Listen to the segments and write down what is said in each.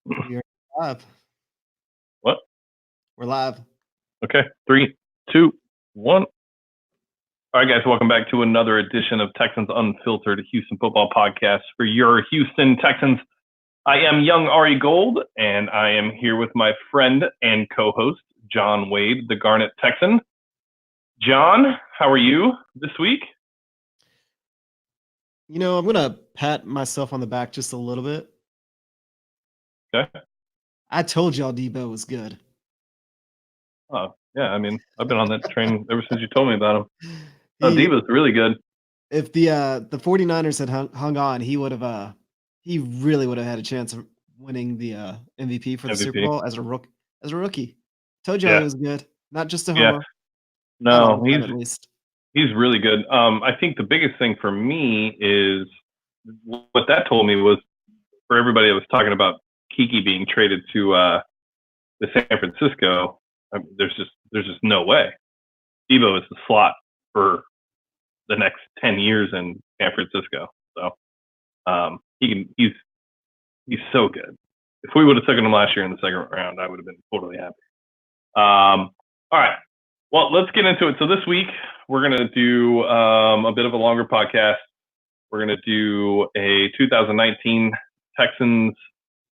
We are live. What? We're live. Okay. 3, 2, 1. All right, guys. Welcome back to another edition of Texans Unfiltered, Houston Football Podcast for your Houston Texans. I am young Ari Gold, and I am here with my friend and co-host, John Wade, the Garnet Texan. John, how are you this week? I'm going to pat myself on the back just a little bit. Okay. I told y'all Debo was good. Oh, yeah. I mean, I've been on that train ever since you told me about him. He, Diva's really good. if the 49ers had hung on, he really would have had a chance of winning the MVP for the Super MVP. Bowl as a rookie. Told y'all Yeah. he was good. Not just a Yeah. homer. Not all No, the time, at least. he's really good. I think the biggest thing for me is what that told me was for everybody that was talking about Kiki being traded to the San Francisco. There's just no way. Debo is the slot for the next 10 years in San Francisco. So he's so good. If we would have taken him last year in the second round, I would have been totally happy. All right. Well, let's get into it. So this week we're going to do a bit of a longer podcast. We're going to do a 2019 Texans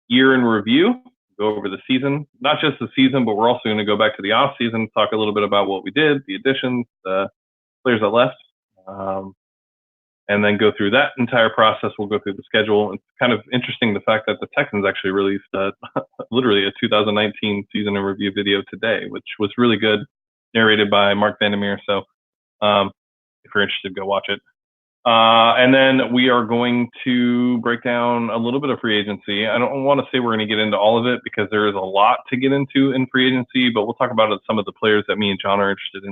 year in review, go over the season, not just the season, but we're also going to go back to the off season, talk a little bit about what we did, the additions, the players that left, and then go through that entire process. We'll go through the schedule. It's kind of interesting the fact that the Texans actually released literally a 2019 season in review video today, which was really good, narrated by Mark Vandermeer. So if you're interested, go watch it. And then we are going to break down a little bit of free agency. I don't want to say we're going to get into all of it because there is a lot to get into in free agency, but we'll talk about some of the players that me and John are interested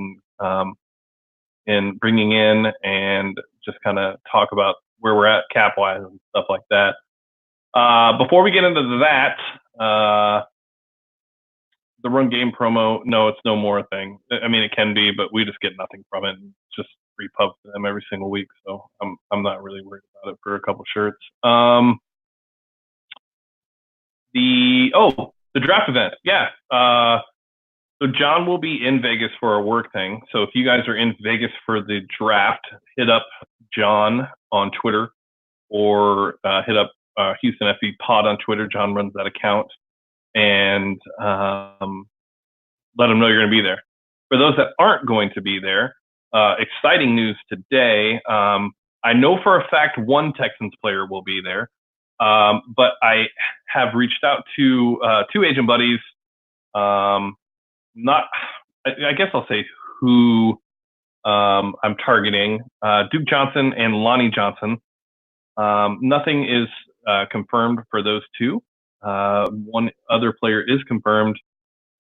in bringing in and just kind of talk about where we're at cap-wise and stuff like that. Before we get into that, the run game promo, no, it's no more a thing. I mean, it can be, but we just get nothing from it. It's just repub to them every single week, so I'm not really worried about it for a couple shirts. The draft event, yeah. So John will be in Vegas for a work thing. So if you guys are in Vegas for the draft, hit up John on Twitter or hit up Houston FB Pod on Twitter. John runs that account, and let them know you're going to be there. For those that aren't going to be there, exciting news today. I know for a fact one Texans player will be there, but I have reached out to two agent buddies. I guess I'll say who I'm targeting. Duke Johnson and Lonnie Johnson. Nothing is confirmed for those two. One other player is confirmed.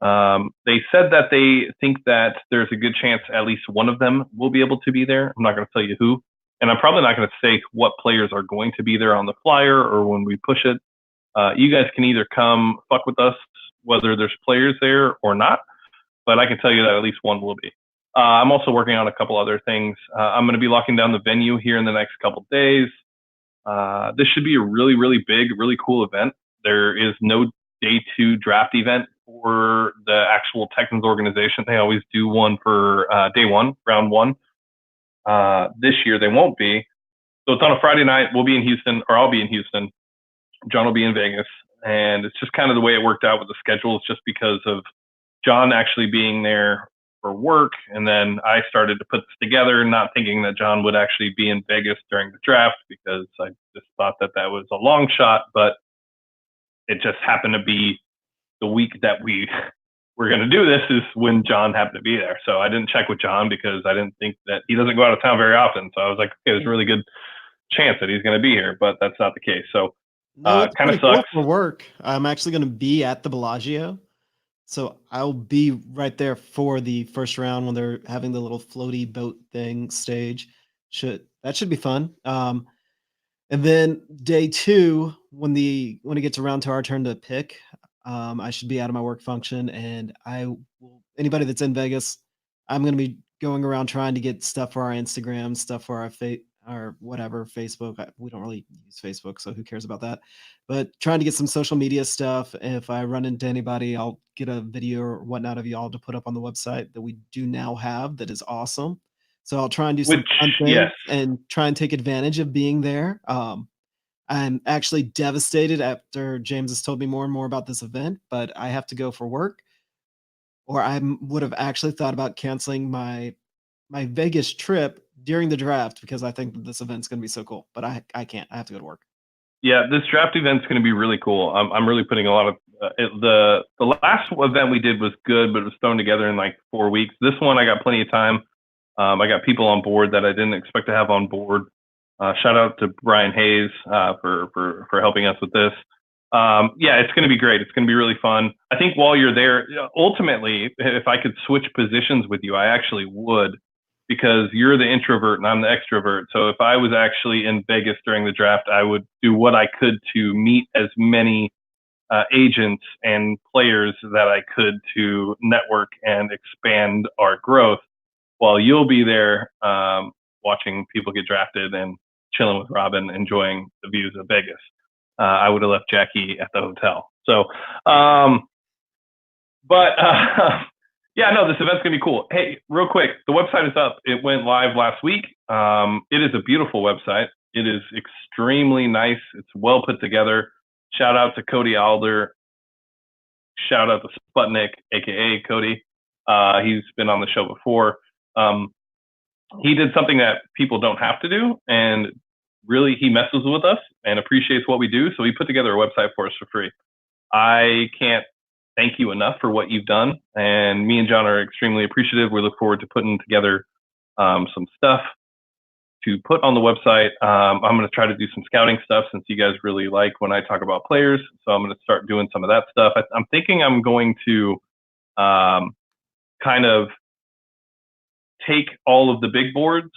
They said that they think that there's a good chance at least one of them will be able to be there. I'm not going to tell you who, and I'm probably not going to say what players are going to be there on the flyer or when we push it. You guys can either come fuck with us, whether there's players there or not, but I can tell you that at least one will be. I'm also working on a couple other things. I'm going to be locking down the venue here in the next couple days. This should be a really, really big, really cool event. There is no day 2 draft event for the actual Texans organization. They always do one for day 1, round 1. This year they won't be. So it's on a Friday night. We'll be in Houston, or I'll be in Houston. John will be in Vegas. And it's just kind of the way it worked out with the schedule. It's just because of John actually being there for work. And then I started to put this together, not thinking that John would actually be in Vegas during the draft because I just thought that that was a long shot, but it just happened to be the week that we were going to do this is when John happened to be there. So I didn't check with John because I didn't think that he doesn't go out of town very often. So I was like, okay, there's a really good chance that he's going to be here, but that's not the case. So No, it's kind of pretty sucks. cool for work. I'm actually going to be at the Bellagio. So I'll be right there for the first round when they're having the little floaty boat thing stage. That should be fun. And then day 2, when it gets around to our turn to pick, I should be out of my work function, and anybody that's in Vegas, I'm going to be going around trying to get stuff for our Instagram, stuff for or whatever, Facebook. We don't really use Facebook, so who cares about that? But trying to get some social media stuff. If I run into anybody, I'll get a video or whatnot of y'all to put up on the website that we do now have that is awesome. So I'll try and do some Which, fun things yes, and try and take advantage of being there. I'm actually devastated after James has told me more and more about this event, but I have to go for work, or would have actually thought about canceling my Vegas trip during the draft because I think that this event's gonna be so cool. But I can't. I have to go to work. yeah, this draft event's going to be really cool. I'm really putting a lot of the last event we did was good, but it was thrown together in like 4 weeks. This one I got plenty of time. I got people on board that I didn't expect to have on board. Shout out to Brian Hayes for helping us with this. Yeah, it's going to be great. It's going to be really fun. I think while you're there, ultimately, if I could switch positions with you, I actually would, because you're the introvert and I'm the extrovert. So if I was actually in Vegas during the draft, I would do what I could to meet as many agents and players that I could to network and expand our growth, while you'll be there watching people get drafted and chilling with Robin, enjoying the views of Vegas. I would have left Jackie at the hotel. So, but yeah, no, this event's gonna be cool. Hey, real quick, the website is up. It went live last week. It is a beautiful website. It is extremely nice. It's well put together. Shout out to Cody Alder. Shout out to Sputnik, aka Cody. He's been on the show before. He did something that people don't have to do, and really he messes with us and appreciates what we do. So he put together a website for us for free. I can't thank you enough for what you've done, and me and John are extremely appreciative. We look forward to putting together some stuff to put on the website. I'm going to try to do some scouting stuff, since you guys really like when I talk about players. So I'm going to start doing some of that stuff. I'm thinking I'm going to kind of take all of the big boards,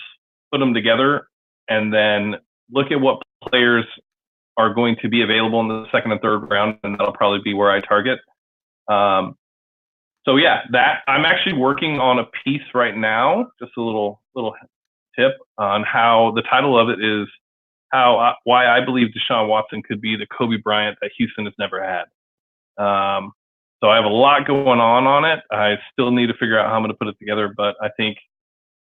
put them together, and then look at what players are going to be available in the second and third round, and that'll probably be where I target. So yeah, that I'm actually working on a piece right now, just a little tip on how the title of it is why I believe Deshaun Watson could be the Kobe Bryant that Houston has never had. So I have a lot going on it. I still need to figure out how I'm going to put it together, but I think,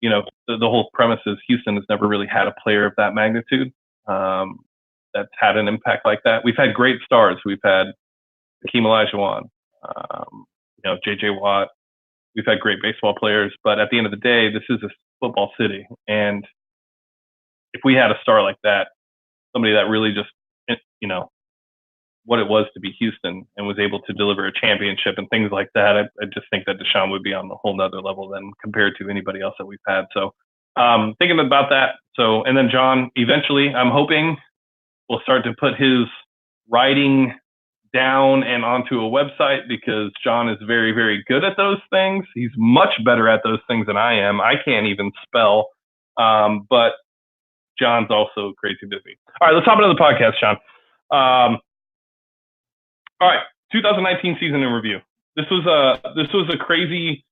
you know, the whole premise is Houston has never really had a player of that magnitude that's had an impact like that. We've had great stars. We've had Hakeem Olajuwon, you know, J.J. Watt. We've had great baseball players, but at the end of the day, this is a football city. And if we had a star like that, somebody that really just, you know, what it was to be Houston and was able to deliver a championship and things like that, I just think that Deshaun would be on a whole nother level than compared to anybody else that we've had. So thinking about that. So, and then John, eventually, I'm hoping will start to put his writing down and onto a website, because John is very, very good at those things. He's much better at those things than I am. I can't even spell, but John's also crazy busy. All right, let's hop into the podcast, John. All right, 2019 season in review. This was a crazy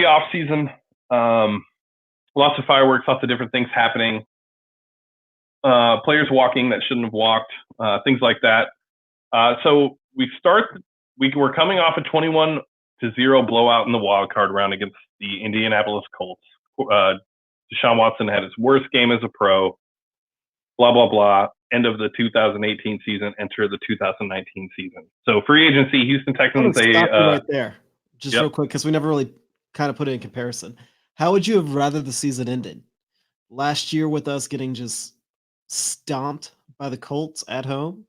off season. Lots of fireworks, lots of different things happening. Players walking that shouldn't have walked, things like that. So we were coming off a 21-0 blowout in the wild card round against the Indianapolis Colts. Deshaun Watson had his worst game as a pro. Blah blah blah. End of the 2018 season. Enter the 2019 season. So free agency, Houston Texans. Stop you right there, just Yep. real quick, because we never really kind of put it in comparison. How would you have rather the season ended? Last year with us getting just stomped by the Colts at home,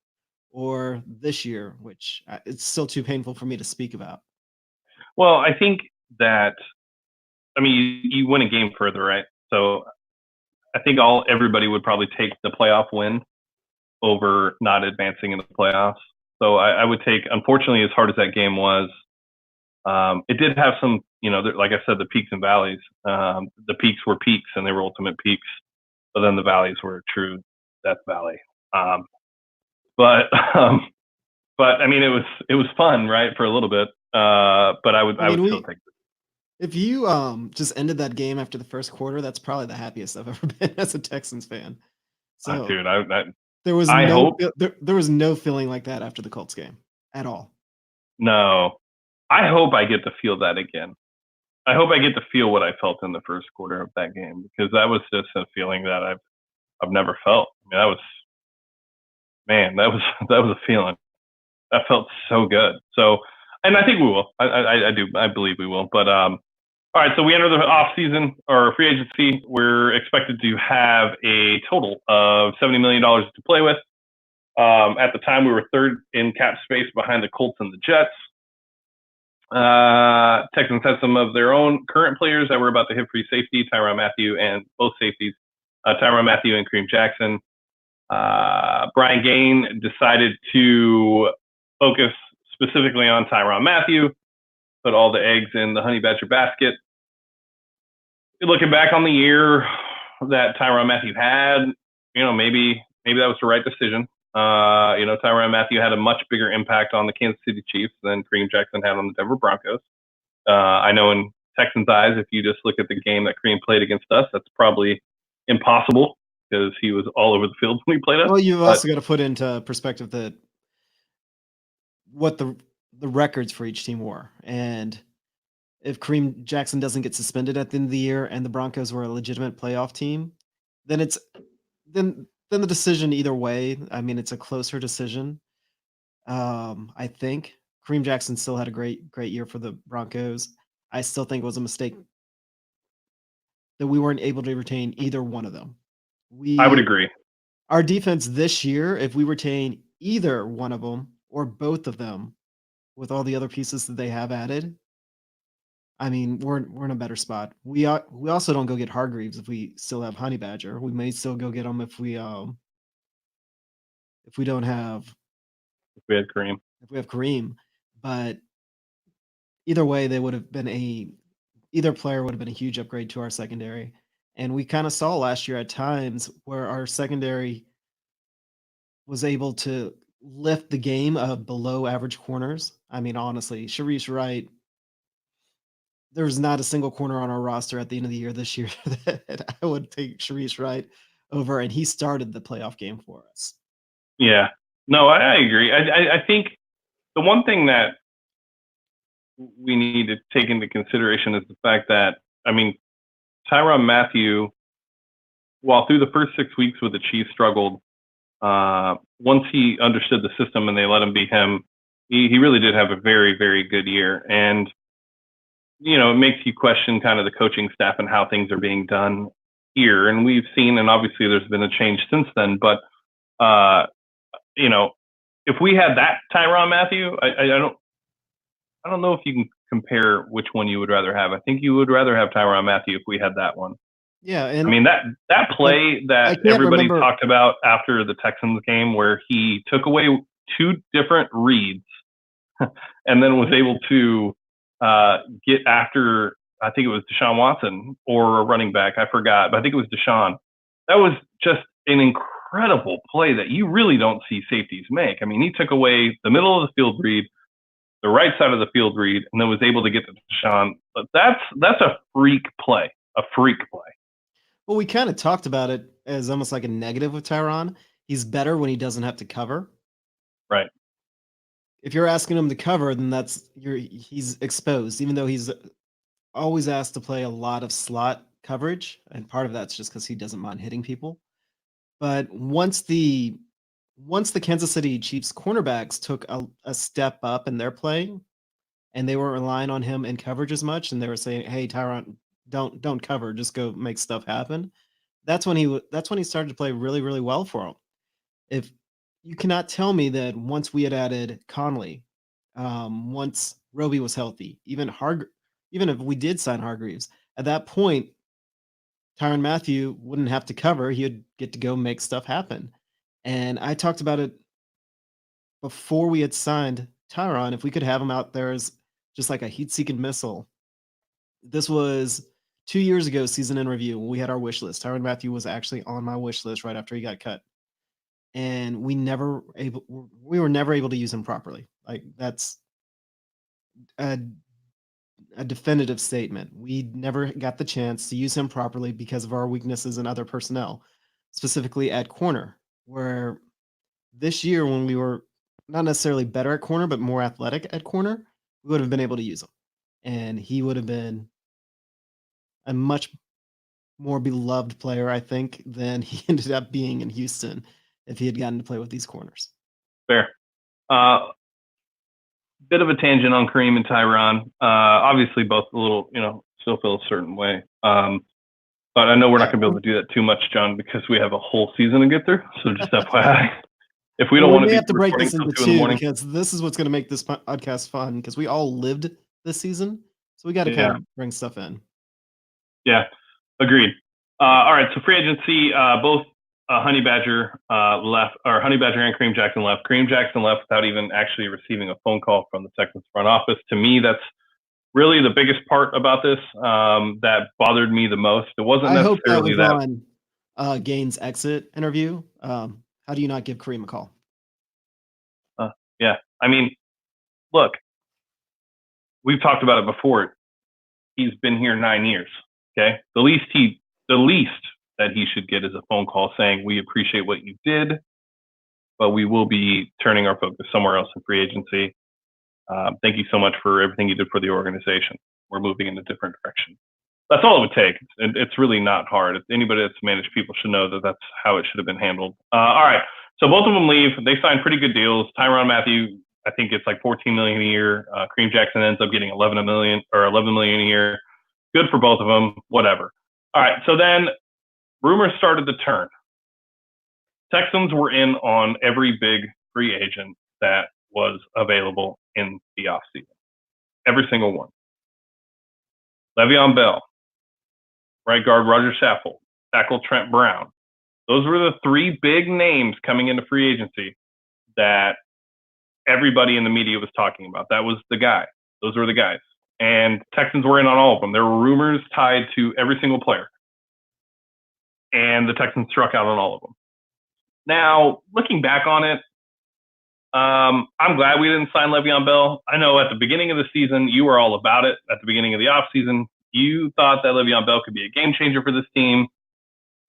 or this year, which it's still too painful for me to speak about? Well, I think that, I mean, you win a game further, right? So I think everybody would probably take the playoff win over not advancing in the playoffs. So I would take, unfortunately, as hard as that game was, it did have some, you know, like I said, the peaks and valleys. The peaks were peaks and they were ultimate peaks, but then the valleys were true death valley. But I mean, it was fun, right, for a little bit. But I would still take it. If you just ended that game after the first quarter, that's probably the happiest I've ever been as a Texans fan. So Dude, there was I no hope there was no feeling like that after the Colts game at all. no. I hope I get to feel that again. I hope I get to feel what I felt in the first quarter of that game because that was just a feeling that I've never felt. I mean, that was man, that was that was a feeling. That felt so good. So, and I think we will. I do. I believe we will. But all right. So we enter the off season or free agency. We're expected to have a total of $70 million to play with. At the time, we were third in cap space behind the Colts and the Jets. Texans had some of their own current players that were about to hit free safety, Tyrann Mathieu and both safeties, Tyrann Mathieu and Kareem Jackson. Brian Gaine decided to focus specifically on Tyrann Mathieu, put all the eggs in the Honey Badger basket. Looking back on the year that Tyrann Mathieu had, maybe that was the right decision. Tyrann Mathieu had a much bigger impact on the Kansas City Chiefs than Kareem Jackson had on the Denver Broncos. I know in Texans' eyes, if you just look at the game that Kareem played against us, that's probably impossible because he was all over the field when he played us. Well, you've But also got to put into perspective that what the records for each team were, and if Kareem Jackson doesn't get suspended at the end of the year and the Broncos were a legitimate playoff team, then then the decision either way, I mean, it's a closer decision. I think Kareem Jackson still had a great year for the Broncos. I still think it was a mistake that we weren't able to retain either one of them. I would We agree. Our defense this year, if we retain either one of them or both of them with all the other pieces that they have added, I mean, we're in a better spot. We also don't go get Hargreaves if we still have Honey Badger. We may still go get him if we don't have We had Kareem. if we have Kareem, but either way, either player would have been a huge upgrade to our secondary. And we kind of saw last year at times where our secondary was able to lift the game of below average corners. I mean, honestly, Sharice Wright, there's not a single corner on our roster at the end of the year this year that I would take Sharice Wright over, and he started the playoff game for us. Yeah. No, I agree. I think the one thing that we need to take into consideration is the fact that, I mean, Tyrann Mathieu, while through the first 6 weeks with the Chiefs struggled, once he understood the system and they let him be him, he really did have a very, very good year. And, it makes you question kind of the coaching staff and how things are being done here. And we've seen, and obviously there's been a change since then, but, if we had that Tyrann Mathieu, I don't know if you can compare which one you would rather have. I think you would rather have Tyrann Mathieu if we had that one. Yeah, I and mean, that play I that can't everybody remember. talked about after the Texans game where he took away two different reads and then was able to get after, I think it was Deshaun Watson or a running back. I forgot, but I think it was Deshaun. That was just an incredible play that you really don't see safeties make. I mean, he took away the middle of the field read, the right side of the field read, and then was able to get to Deshaun. But that's a freak play, a freak play. Well, we kind of talked about it as almost like a negative with Tyrann. He's better when he doesn't have to cover. Right. If you're asking him to cover, then he's exposed, even though he's always asked to play a lot of slot coverage, and part of that's just because he doesn't mind hitting people. But once the Kansas City Chiefs cornerbacks took a step up in their play, and they weren't relying on him in coverage as much, and they were saying, "Hey, Tyrann, don't cover, just go make stuff happen." That's when he started to play really, really well for him. If you cannot tell me that once we had added Conley, once Roby was healthy, even if we did sign Hargreaves, at that point, Tyrann Mathieu wouldn't have to cover. He'd get to go make stuff happen. And I talked about it before we had signed Tyrann. If we could have him out there as just like a heat-seeking missile. This was 2 years ago, season in review, when we had our wish list. Tyrann Mathieu was actually on my wish list right after he got cut. And we were never able to use him properly. Like, that's a definitive statement. We never got the chance to use him properly because of our weaknesses in other personnel, specifically at corner, where this year when we were not necessarily better at corner, but more athletic at corner, we would have been able to use him. And he would have been a much more beloved player, I think, than he ended up being in Houston if he had gotten to play with these corners. Fair. Bit of a tangent on Kareem and Tyron. Obviously, both a little, still feel a certain way. But I know we're not going to be able to do that too much, John, because we have a whole season to get through. So just FYI, if we don't want to may be have to break recording this into till 2 in the two morning, because this is what's going to make this podcast fun because we all lived this season, so we got to kind of bring stuff in. Yeah, agreed. All right, so free agency, both Honey Badger left, or Honey Badger and Kareem Jackson left. Kareem Jackson left without even actually receiving a phone call from the Texans front office. To me, that's really the biggest part about this that bothered me the most. It wasn't necessarily that. I hope that was on Gaines' exit interview. How do you not give Kareem a call? Yeah, I mean, look, we've talked about it before. He's been here 9 years. Okay, the least that he should get is a phone call saying, "We appreciate what you did, but we will be turning our focus somewhere else in free agency. Thank you so much for everything you did for the organization. We're moving in a different direction." That's all it would take. It's really not hard. Anybody that's managed people should know that that's how it should have been handled. All right. So both of them leave. They signed pretty good deals. Tyrann Mathieu, I think it's like $14 million a year. Kareem Jackson ends up getting $11 million a year. Good for both of them. Whatever. All right. So then rumors started to turn. Texans were in on every big free agent that was available in the offseason. Every single one. Le'Veon Bell, right guard Roger Saffold, tackle Trent Brown. Those were the three big names coming into free agency that everybody in the media was talking about. That was the guy. Those were the guys. And Texans were in on all of them. There were rumors tied to every single player. And the Texans struck out on all of them. Now, looking back on it, I'm glad we didn't sign Le'Veon Bell. I know at the beginning of the season, you were all about it. At the beginning of the offseason, you thought that Le'Veon Bell could be a game changer for this team.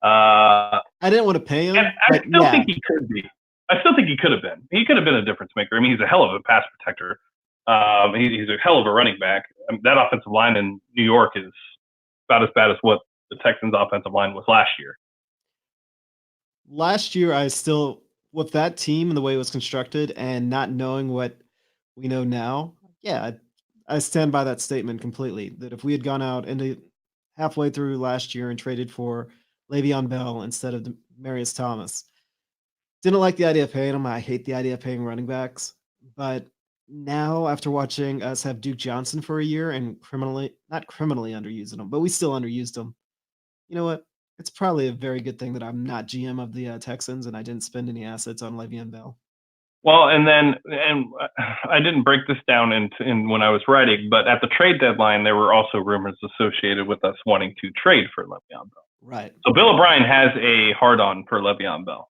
I didn't want to pay him. I still think he could be. I still think he could have been. He could have been a difference maker. I mean, he's a hell of a pass protector. He's a hell of a running back. I mean, that offensive line in New York is about as bad as what the Texans' offensive line was last year. Last year, with that team and the way it was constructed and not knowing what we know now, I stand by that statement completely. That if we had gone out into halfway through last year and traded for Le'Veon Bell instead of Demaryius Thomas, didn't like the idea of paying him. I hate the idea of paying running backs. But now, after watching us have Duke Johnson for a year and not criminally underusing him, but we still underused him, you know what? It's probably a very good thing that I'm not GM of the Texans and I didn't spend any assets on Le'Veon Bell. Well, and I didn't break this down in when I was writing, but at the trade deadline, there were also rumors associated with us wanting to trade for Le'Veon Bell. Right. So Bill O'Brien has a hard-on for Le'Veon Bell.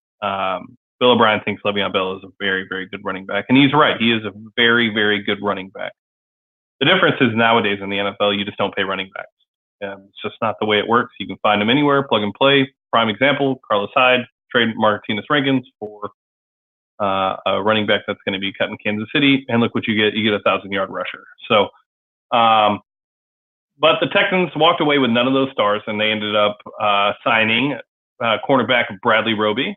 Bill O'Brien thinks Le'Veon Bell is a very, very good running back. And he's right. He is a very, very good running back. The difference is nowadays in the NFL, you just don't pay running backs. It's just not the way it works. You can find them anywhere, plug and play. Prime example, Carlos Hyde, trade Martinez Reagans for a running back that's going to be cut in Kansas City. And look what you get. You get a 1,000-yard rusher. So, but the Texans walked away with none of those stars, and they ended up signing cornerback Bradley Roby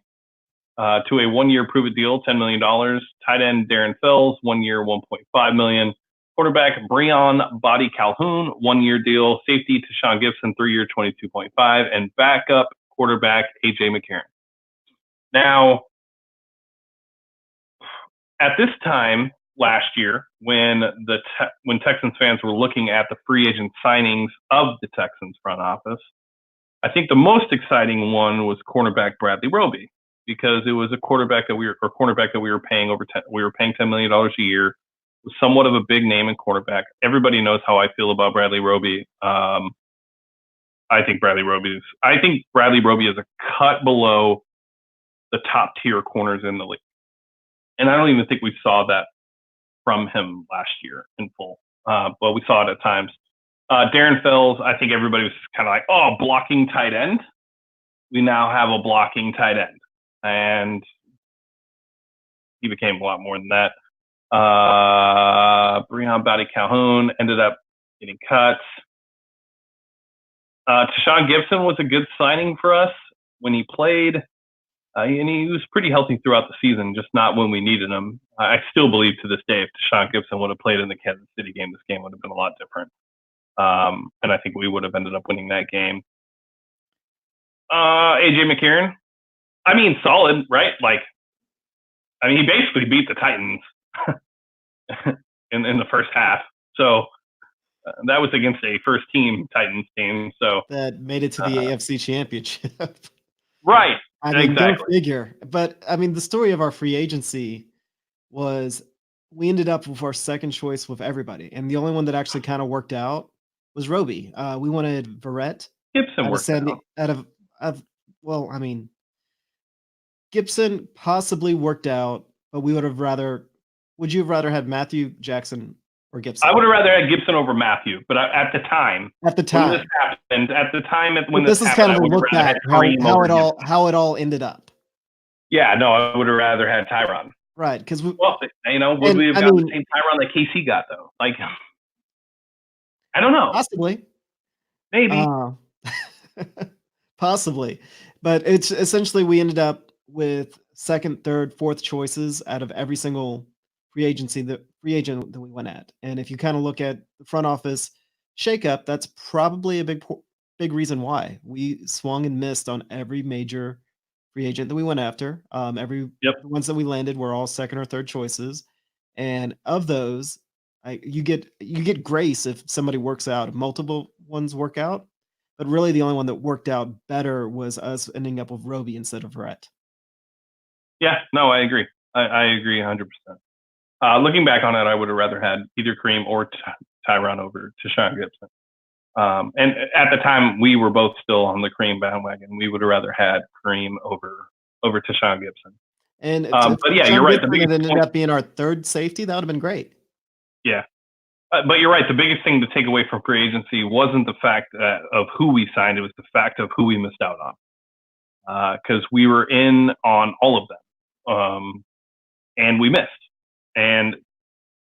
to a one-year prove-it deal, $10 million. Tight end Darren Fells, 1 year, $1.5 million. Quarterback Breon Body Calhoun, 1 year deal. Safety Tashawn Gibson, 3 year, $22.5 million. And backup quarterback AJ McCarron. Now, at this time last year, when Texans fans were looking at the free agent signings of the Texans front office, I think the most exciting one was cornerback Bradley Roby, because it was a cornerback that we were paying $10 million a year. Was somewhat of a big name in cornerback. Everybody knows how I feel about Bradley Roby. I think Bradley Roby is a cut below the top tier corners in the league. And I don't even think we saw that from him last year in full. But we saw it at times. Darren Fells, I think everybody was kind of like, oh, blocking tight end. We now have a blocking tight end. And he became a lot more than that. Breon Bowdy Calhoun ended up getting cuts. Tashawn Gibson was a good signing for us when he played. And he was pretty healthy throughout the season, just not when we needed him. I still believe to this day if Tashawn Gibson would have played in the Kansas City game, this game would have been a lot different. And I think we would have ended up winning that game. AJ McCarron, I mean, solid, right? Like, I mean, he basically beat the Titans in the first half. So that was against a first-team Titans team. So that made it to the AFC Championship. Right. I mean, exactly. Go figure. But I mean, the story of our free agency was we ended up with our second choice with everybody, and the only one that actually kind of worked out was Roby. We wanted Verrett Gibson worked out. Well, I mean, Gibson possibly worked out, but we would have rather. Would you have rather had Matthew Jackson or Gibson? I would have rather had Gibson over Matthew, but at the time, when this happened, when this this is happened, kind of a look back how it all ended up. Yeah, no, I would have rather had Tyron. Right, because would we have gotten the same Tyron that KC got though? Like, I don't know. Possibly, maybe, possibly, but it's essentially we ended up with second, third, fourth choices out of every single free agent that we went at. And if you kind of look at the front office shakeup, that's probably a big reason why we swung and missed on every major free agent that we went after. The ones that we landed were all second or third choices, and of those, you get grace if somebody works out. If multiple ones work out, but really the only one that worked out better was us ending up with Roby instead of Verrett. Yeah, no, I agree. I agree 100%. Looking back on it, I would have rather had either Kareem or Tyron over Tashawn Gibson. And at the time, we were both still on the Kareem bandwagon. We would have rather had Kareem over Tashawn Gibson. And but yeah, you're right. The biggest ended up being our third safety. That would have been great. Yeah, but you're right. The biggest thing to take away from free agency wasn't the fact of who we signed; it was the fact of who we missed out on. Because we were in on all of them, and we missed, and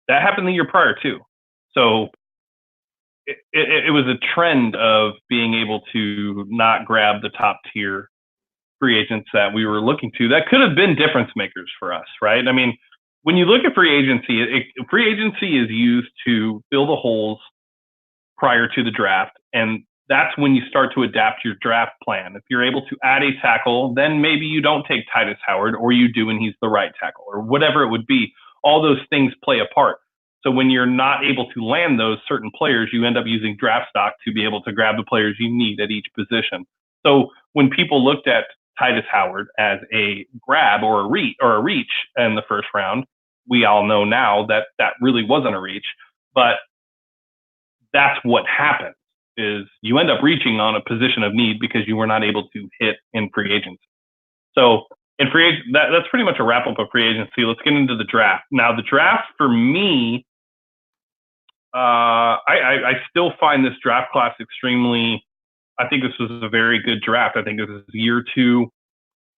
that happened the year prior too. So it was a trend of being able to not grab the top tier free agents that we were looking to that could have been difference makers for us, right? I mean, when you look at free agency, free agency is used to fill the holes prior to the draft, and that's when you start to adapt your draft plan. If you're able to add a tackle, then maybe you don't take Tytus Howard, or you do and he's the right tackle, or whatever it would be. All those things play a part. So when you're not able to land those certain players, you end up using draft stock to be able to grab the players you need at each position. So when people looked at Tytus Howard as a grab or a reach in the first round, we all know now that that really wasn't a reach, but that's what happens is you end up reaching on a position of need because you were not able to hit in free agency. So in that's pretty much a wrap up of free agency. Let's get into the draft. Now the draft for me, I still find this draft class extremely, I think this was a very good draft. I think this is year 2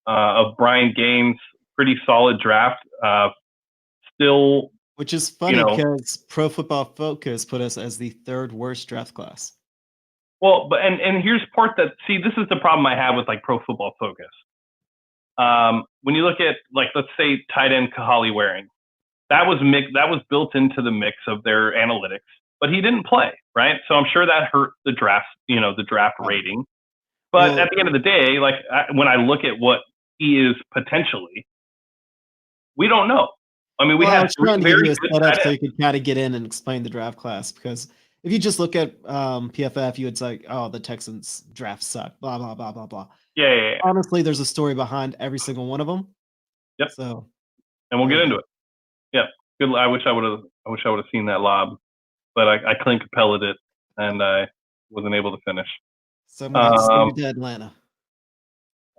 of Brian Gaines, pretty solid draft. Still, which is funny because Pro Football Focus put us as the 3rd worst draft class. Well, but and here's part that, see, this is the problem I have with like Pro Football Focus. When you look at, like, let's say tight end Kahale Waring, that was built into the mix of their analytics, but he didn't play, right? So I'm sure that hurt the draft, the draft rating. But at the end of the day, like when I look at what he is potentially, we don't know. I mean, we have very good setup so you could kind of get in and explain the draft class, because if you just look at PFF, you would say, oh, the Texans draft suck, blah, blah, blah, blah, blah. Yeah. Honestly, there's a story behind every single one of them. Yep. So, and we'll get into it. Yeah. Good. I wish I would have seen that lob, but I Clint Capella'd it and I wasn't able to finish. Somebody to Atlanta.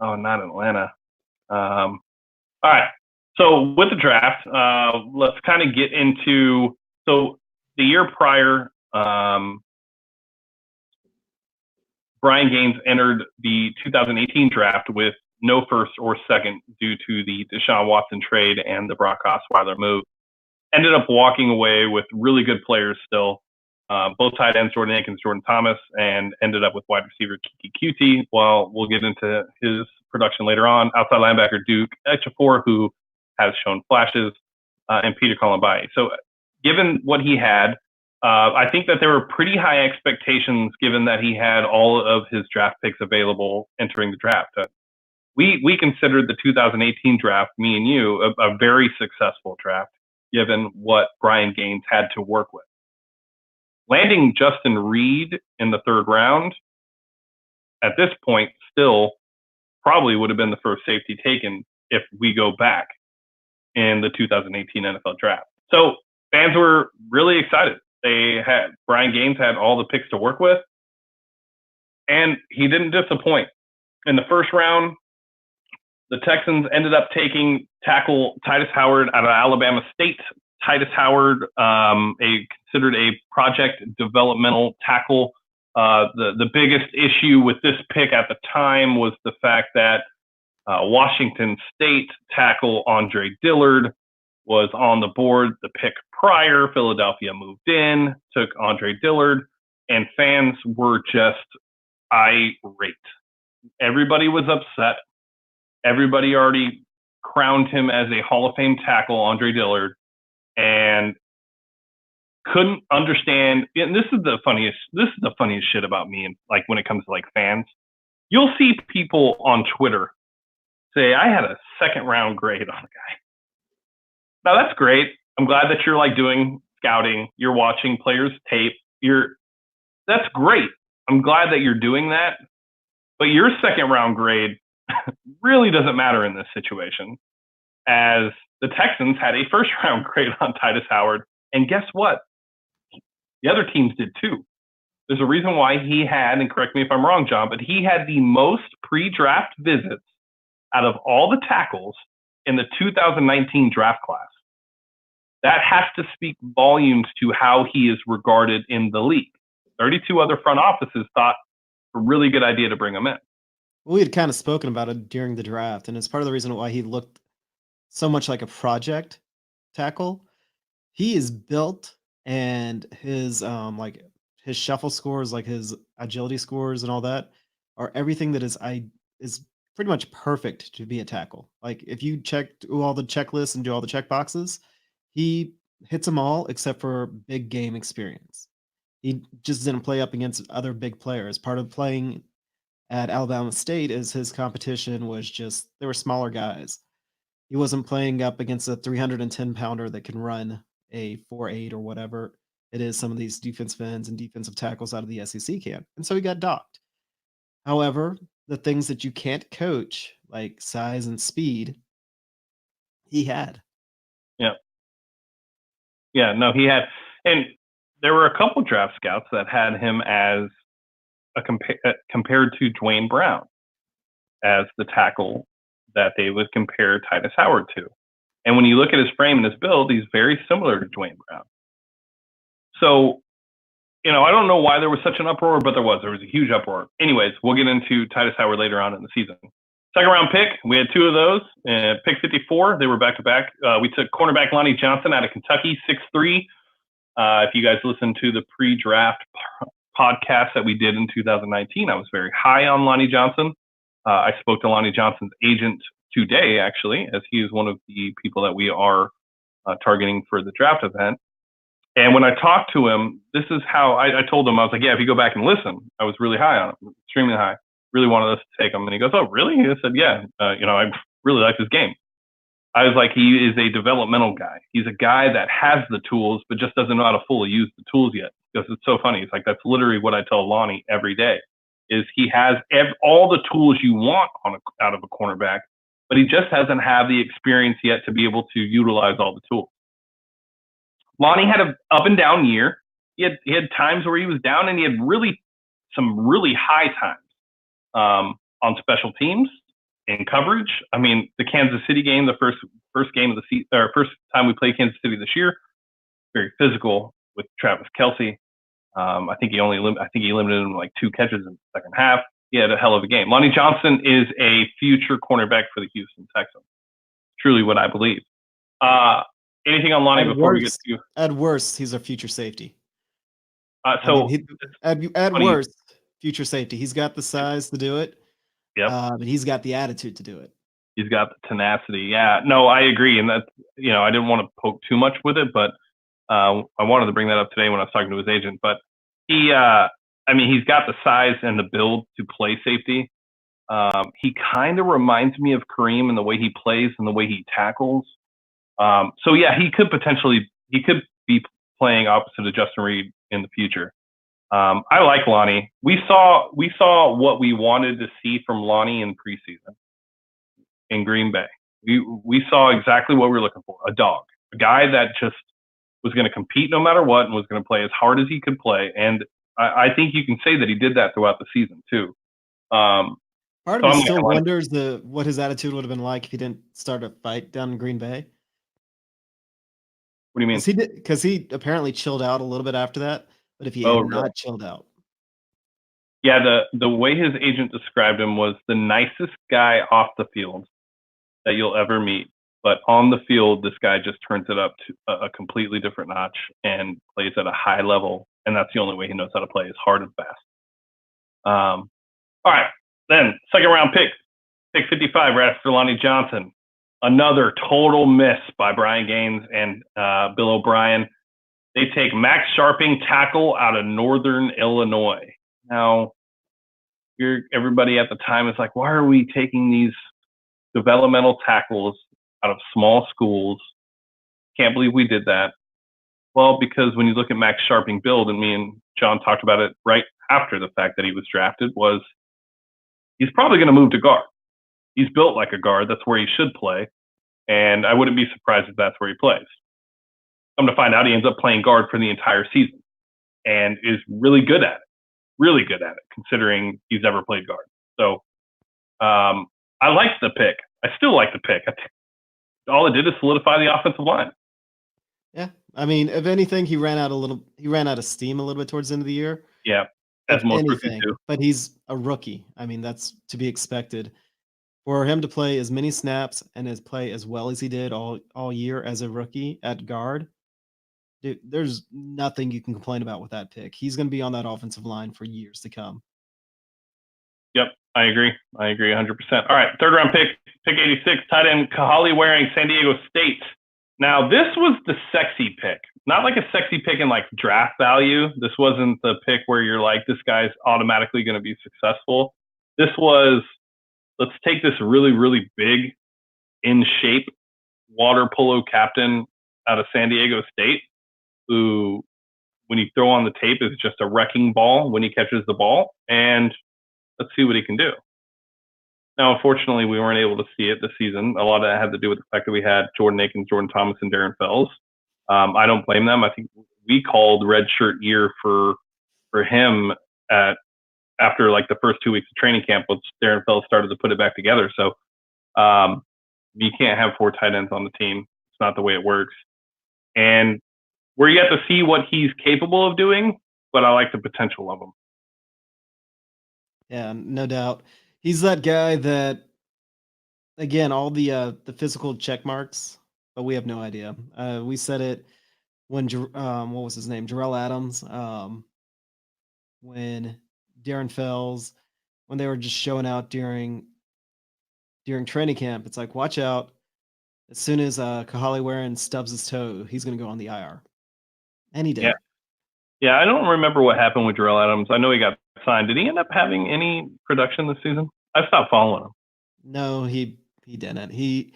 Oh, not Atlanta. All right. So with the draft, let's kind of get into, so the year prior, Brian Gaines entered the 2018 draft with no first or second due to the Deshaun Watson trade and the Brock Osweiler move. Ended up walking away with really good players still. Both tight ends, Jordan Akins, Jordan Thomas, and ended up with wide receiver Kiki Cutie. Well, we'll get into his production later on. Outside linebacker Duke Ejiofor, who has shown flashes, and Peter Colombai. So given what he had, I think that there were pretty high expectations given that he had all of his draft picks available entering the draft. We considered the 2018 draft, me and you, a very successful draft given what Brian Gaines had to work with. Landing Justin Reid in the third round, at this point, still probably would have been the first safety taken if we go back in the 2018 NFL draft. So fans were really excited. Brian Gaines had all the picks to work with, and he didn't disappoint. In the first round, the Texans ended up taking tackle Titus Howard out of Alabama State. Titus Howard, considered a project developmental tackle. The biggest issue with this pick at the time was the fact that Washington State tackle Andre Dillard was on the board the pick prior. Philadelphia moved in, took Andre Dillard, and fans were just irate. Everybody was upset. Everybody already crowned him as a Hall of Fame tackle, Andre Dillard, and couldn't understand. And this is the funniest shit about me. And like when it comes to like fans, you'll see people on Twitter say, I had a second round grade on a guy. Now that's great. I'm glad that you're like doing scouting. You're watching players tape. That's great. I'm glad that you're doing that. But your second round grade really doesn't matter in this situation, as the Texans had a first round grade on Titus Howard. And guess what? The other teams did too. There's a reason why he had, and correct me if I'm wrong, John, but he had the most pre-draft visits out of all the tackles in the 2019 draft class. That has to speak volumes to how he is regarded in the league. 32 other front offices thought a really good idea to bring him in. We had kind of spoken about it during the draft, and it's part of the reason why he looked so much like a project tackle. He is built, and his his shuffle scores, like his agility scores and all that, are everything that is pretty much perfect to be a tackle. Like if you do all the checklists and do all the check boxes, he hits them all except for big game experience. He just didn't play up against other big players. Part of playing at Alabama State is his competition was just they were smaller guys. He wasn't playing up against a 310 pounder that can run a 4.8 or whatever it is some of these defensive ends and defensive tackles out of the SEC can. And so he got docked. However, the things that you can't coach, like size and speed, he had. Yeah. Yeah, no, he had. And there were a couple draft scouts that had him as compared to Dwayne Brown as the tackle that they would compare Titus Howard to. And when you look at his frame and his build, he's very similar to Dwayne Brown. So, I don't know why there was such an uproar, but there was a huge uproar. Anyways, we'll get into Titus Howard later on in the season. Second round pick, we had two of those. Pick 54, they were back to back. We took cornerback Lonnie Johnson out of Kentucky, 6'3". If you guys listened to the pre-draft podcast that we did in 2019, I was very high on Lonnie Johnson. I spoke to Lonnie Johnson's agent today, actually, as he is one of the people that we are targeting for the draft event. And when I talked to him, this is how I told him, I was like, yeah, if you go back and listen, I was really high on him, extremely high. Really wanted us to take him. And he goes, oh, really? He said, yeah, I really like his game. I was like, he is a developmental guy. He's a guy that has the tools, but just doesn't know how to fully use the tools yet. Because it's so funny. It's like, that's literally what I tell Lonnie every day, is he has all the tools you want out of a cornerback, but he just hasn't had the experience yet to be able to utilize all the tools. Lonnie had an up and down year. He had times where he was down, and he had some really high times on special teams, in coverage. I mean, the Kansas City game, the first game of the season, or first time we played Kansas City this year, very physical with Travis Kelce. I think he limited him to like 2 catches in the second half. He had a hell of a game. Lonnie Johnson is a future cornerback for the Houston Texans. Truly what I believe. Anything on Lonnie before we get to? At worst, he's a future safety. So at worst, future safety. He's got the size to do it. Yep. But he's got the attitude to do it. He's got the tenacity. Yeah, no, I agree. And that, I didn't want to poke too much with it, but I wanted to bring that up today when I was talking to his agent. But he's got the size and the build to play safety. He kind of reminds me of Kareem in the way he plays and the way he tackles. So yeah, he could be playing opposite of Justin Reid in the future. I like Lonnie. We saw what we wanted to see from Lonnie in preseason in Green Bay. We saw exactly what we were looking for: a dog, a guy that just was going to compete no matter what and was going to play as hard as he could play. And I think you can say that he did that throughout the season too. Part of me still wonders what his attitude would have been like if he didn't start a fight down in Green Bay. What do you mean? Because he apparently chilled out a little bit after that. But if he had not chilled out. Yeah, the way his agent described him was the nicest guy off the field that you'll ever meet. But on the field, this guy just turns it up to a completely different notch and plays at a high level. And that's the only way he knows how to play, is hard and fast. All right, then second round pick 55, right after Lonnie Johnson. Another total miss by Brian Gaines and Bill O'Brien. They take Max Sharping, tackle out of Northern Illinois. Now, everybody at the time is like, why are we taking these developmental tackles out of small schools? Can't believe we did that. Well, because when you look at Max Sharping build, and me and John talked about it right after the fact that he was drafted, was he's probably going to move to guard. He's built like a guard. That's where he should play. And I wouldn't be surprised if that's where he plays. Come to find out, he ends up playing guard for the entire season and is really good at it, considering he's never played guard. So I liked the pick. I still like the pick. All it did is solidify the offensive line. Yeah. I mean, if anything, he ran out of steam a little bit towards the end of the year. Yeah. As most rookies do. But he's a rookie. I mean, that's to be expected. For him to play as many snaps and play as well as he did all year as a rookie at guard, dude, there's nothing you can complain about with that pick. He's going to be on that offensive line for years to come. Yep, I agree 100%. All right, third round pick 86, tight end Kahale Warring, San Diego State. Now, this was the sexy pick. Not like a sexy pick in like draft value. This wasn't the pick where you're like, this guy's automatically going to be successful. This was, let's take this really, really big, in shape water polo captain out of San Diego State, who, when you throw on the tape, is just a wrecking ball when he catches the ball. And let's see what he can do. Now, unfortunately, we weren't able to see it this season. A lot of that had to do with the fact that we had Jordan Akins, Jordan Thomas, and Darren Fells. I don't blame them. I think we called redshirt year for him after like the first 2 weeks of training camp, once Darren Fells started to put it back together. So you can't have 4 tight ends on the team. It's not the way it works. And we're yet to see what he's capable of doing, but I like the potential of him. Yeah, no doubt. He's that guy that, again, all the physical check marks, but we have no idea. We said it when what was his name, Jarrell Adams, when Darren Fells, when they were just showing out during training camp. It's like, watch out! As soon as Kahale Warring stubs his toe, he's going to go on the IR, and he did. Yeah, I don't remember what happened with Jarrell Adams. I know he got signed. Did he end up having any production this season? I stopped following him. No, he didn't. He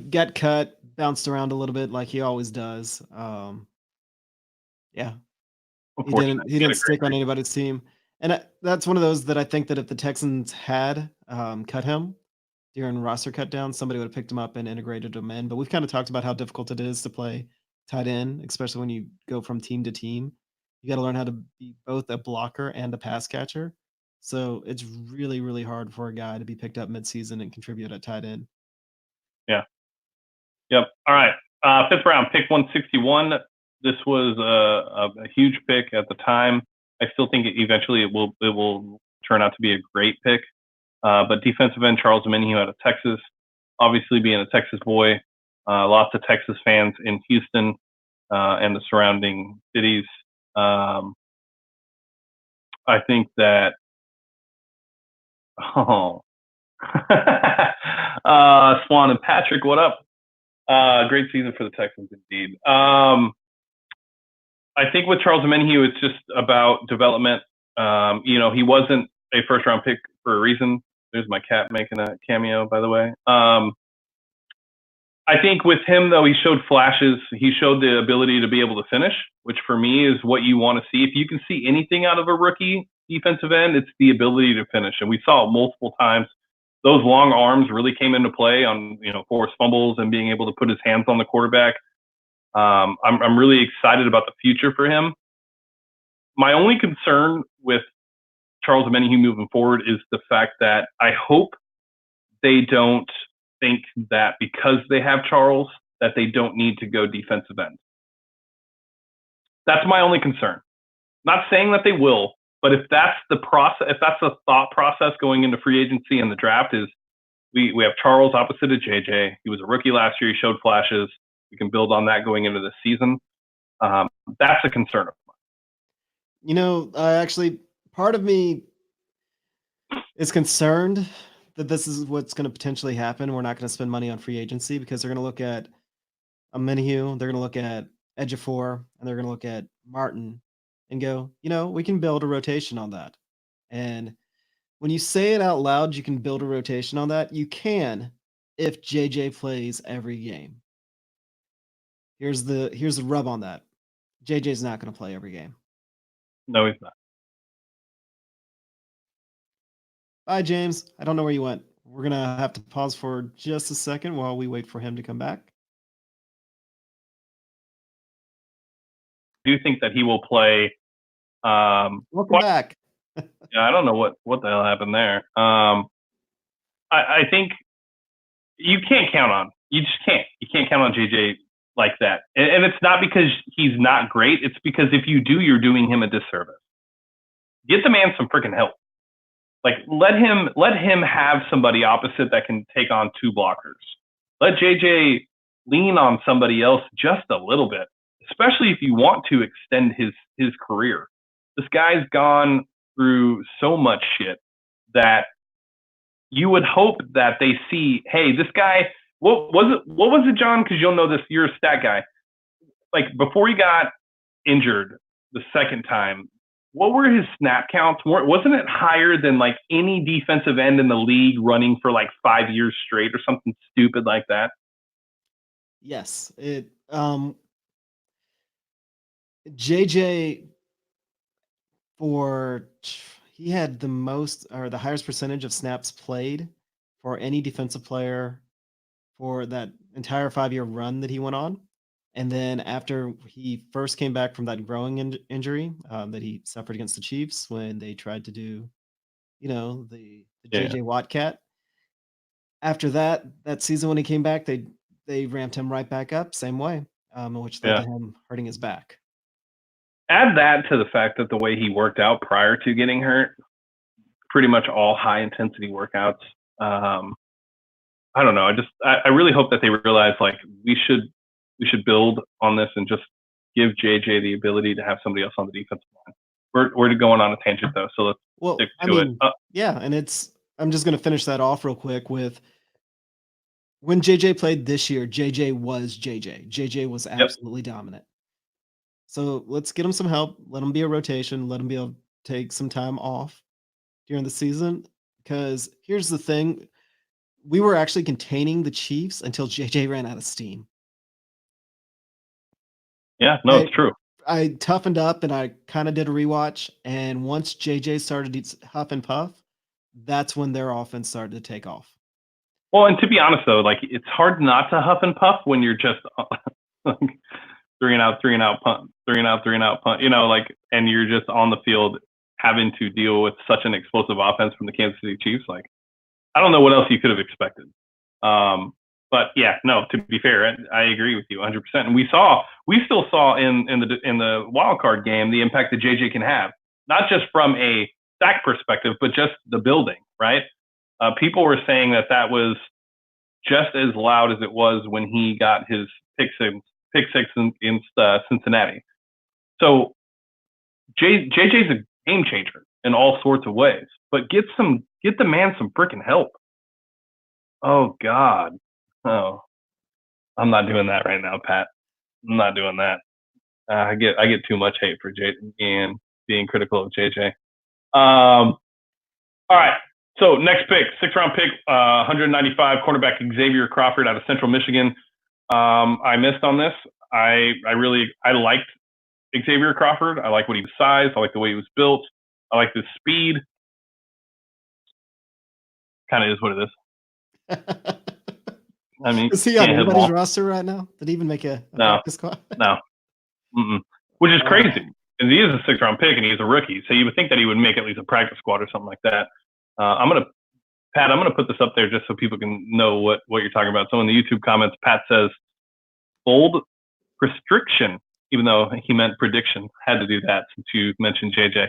got cut, bounced around a little bit like he always does. Yeah, he didn't stick on anybody's team, and that's one of those that I think that if the Texans had cut him during roster cut down, somebody would have picked him up and integrated him in. But we've kind of talked about how difficult it is to play tight end, especially when you go from team to team. You got to learn how to be both a blocker and a pass catcher. So it's really, really hard for a guy to be picked up midseason and contribute at tight end. Yeah. Yep. All right. Fifth round, pick 161. This was a huge pick at the time. I still think eventually it will turn out to be a great pick. But defensive end Charles Omenihu out of Texas, obviously being a Texas boy, lots of Texas fans in Houston and the surrounding cities. I think that Swan and Patrick, what up? Great season for the Texans indeed. I think with Charles Omenihu, it's just about development. He wasn't a first-round pick for a reason. There's my cat making a cameo, by the way. I think with him, though, he showed flashes. He showed the ability to be able to finish, which for me is what you want to see. If you can see anything out of a rookie defensive end, it's the ability to finish. And we saw it multiple times. Those long arms really came into play on, forced fumbles and being able to put his hands on the quarterback. I'm really excited about the future for him. My only concern with Charles Omenihu moving forward is the fact that I hope they don't think that because they have Charles that they don't need to go defensive end. That's my only concern. Not saying that they will, but if that's the process, if that's the thought process going into free agency and the draft is we have Charles opposite of JJ. He was a rookie last year. He showed flashes. We can build on that going into the season. That's a concern of mine. Actually, part of me is concerned that this is what's going to potentially happen. We're not going to spend money on free agency because they're going to look at Omenihu, they're going to look at Ejiofor, and they're going to look at Martin and go, we can build a rotation on that. And when you say it out loud, you can build a rotation on that. You can if JJ plays every game. Here's the rub on that. JJ's not going to play every game. No, he's not. Bye, James. I don't know where you went. We're going to have to pause for just a second while we wait for him to come back. I do think that he will play. Welcome back. Yeah, I don't know what the hell happened there. I think you can't count on. You just can't. You can't count on JJ like that. And it's not because he's not great. It's because if you do, you're doing him a disservice. Get the man some freaking help. Like let him have somebody opposite that can take on two blockers. Let JJ lean on somebody else just a little bit, especially if you want to extend his career. This guy's gone through so much shit that you would hope that they see, hey, this guy, what was it, John? Because you'll know this, you're a stat guy. Like before he got injured the second time, what were his snap counts? Wasn't it higher than like any defensive end in the league running for like 5 years straight or something stupid like that? Yes, JJ he had the most or the highest percentage of snaps played for any defensive player for that entire 5-year run that he went on. And then after he first came back from that growing injury that he suffered against the Chiefs when they tried to do, the JJ Watt cat. After that season when he came back, they ramped him right back up same way, which led to him hurting his back. Add that to the fact that the way he worked out prior to getting hurt, pretty much all high intensity workouts. I don't know. I really hope that they realize like we should build on this and just give JJ the ability to have somebody else on the defensive line. We're going on a tangent though, so let's stick to it. Yeah, and I'm just going to finish that off real quick with when JJ played this year, JJ was JJ. JJ was absolutely dominant. So let's get him some help. Let him be a rotation. Let him be able to take some time off during the season. Because here's the thing. We were actually containing the Chiefs until JJ ran out of steam. Yeah, no, it's true. I toughened up and I kind of did a rewatch. And once JJ started to huff and puff, that's when their offense started to take off. Well, and to be honest though, like it's hard not to huff and puff when you're just like 3 and out punt, 3 and out punt, and you're just on the field having to deal with such an explosive offense from the Kansas City Chiefs. Like, I don't know what else you could have expected. But But yeah, no. To be fair, I agree with you 100%. And we still saw in the wild card game the impact that JJ can have, not just from a sack perspective, but just the building. Right? People were saying that was just as loud as it was when he got his pick six in Cincinnati. So JJ's a game changer in all sorts of ways, but get the man some freaking help. Oh God. Oh, I'm not doing that right now, Pat. I'm not doing that. I get too much hate for and being critical of JJ. All right. So next pick, 6th round pick, 195 cornerback Xavier Crawford out of Central Michigan. I missed on this. I liked Xavier Crawford. I like what he was sized. I like the way he was built. I like the speed. Kind of is what it is. I mean, is he on anybody's roster right now? Did he even make a practice squad? No. Which is crazy. And he is a 6th round pick and he's a rookie. So you would think that he would make at least a practice squad or something like that. I'm going to put this up there just so people can know what you're talking about. So in the YouTube comments, Pat says, bold restriction, even though he meant prediction. Had to do that since you mentioned JJ.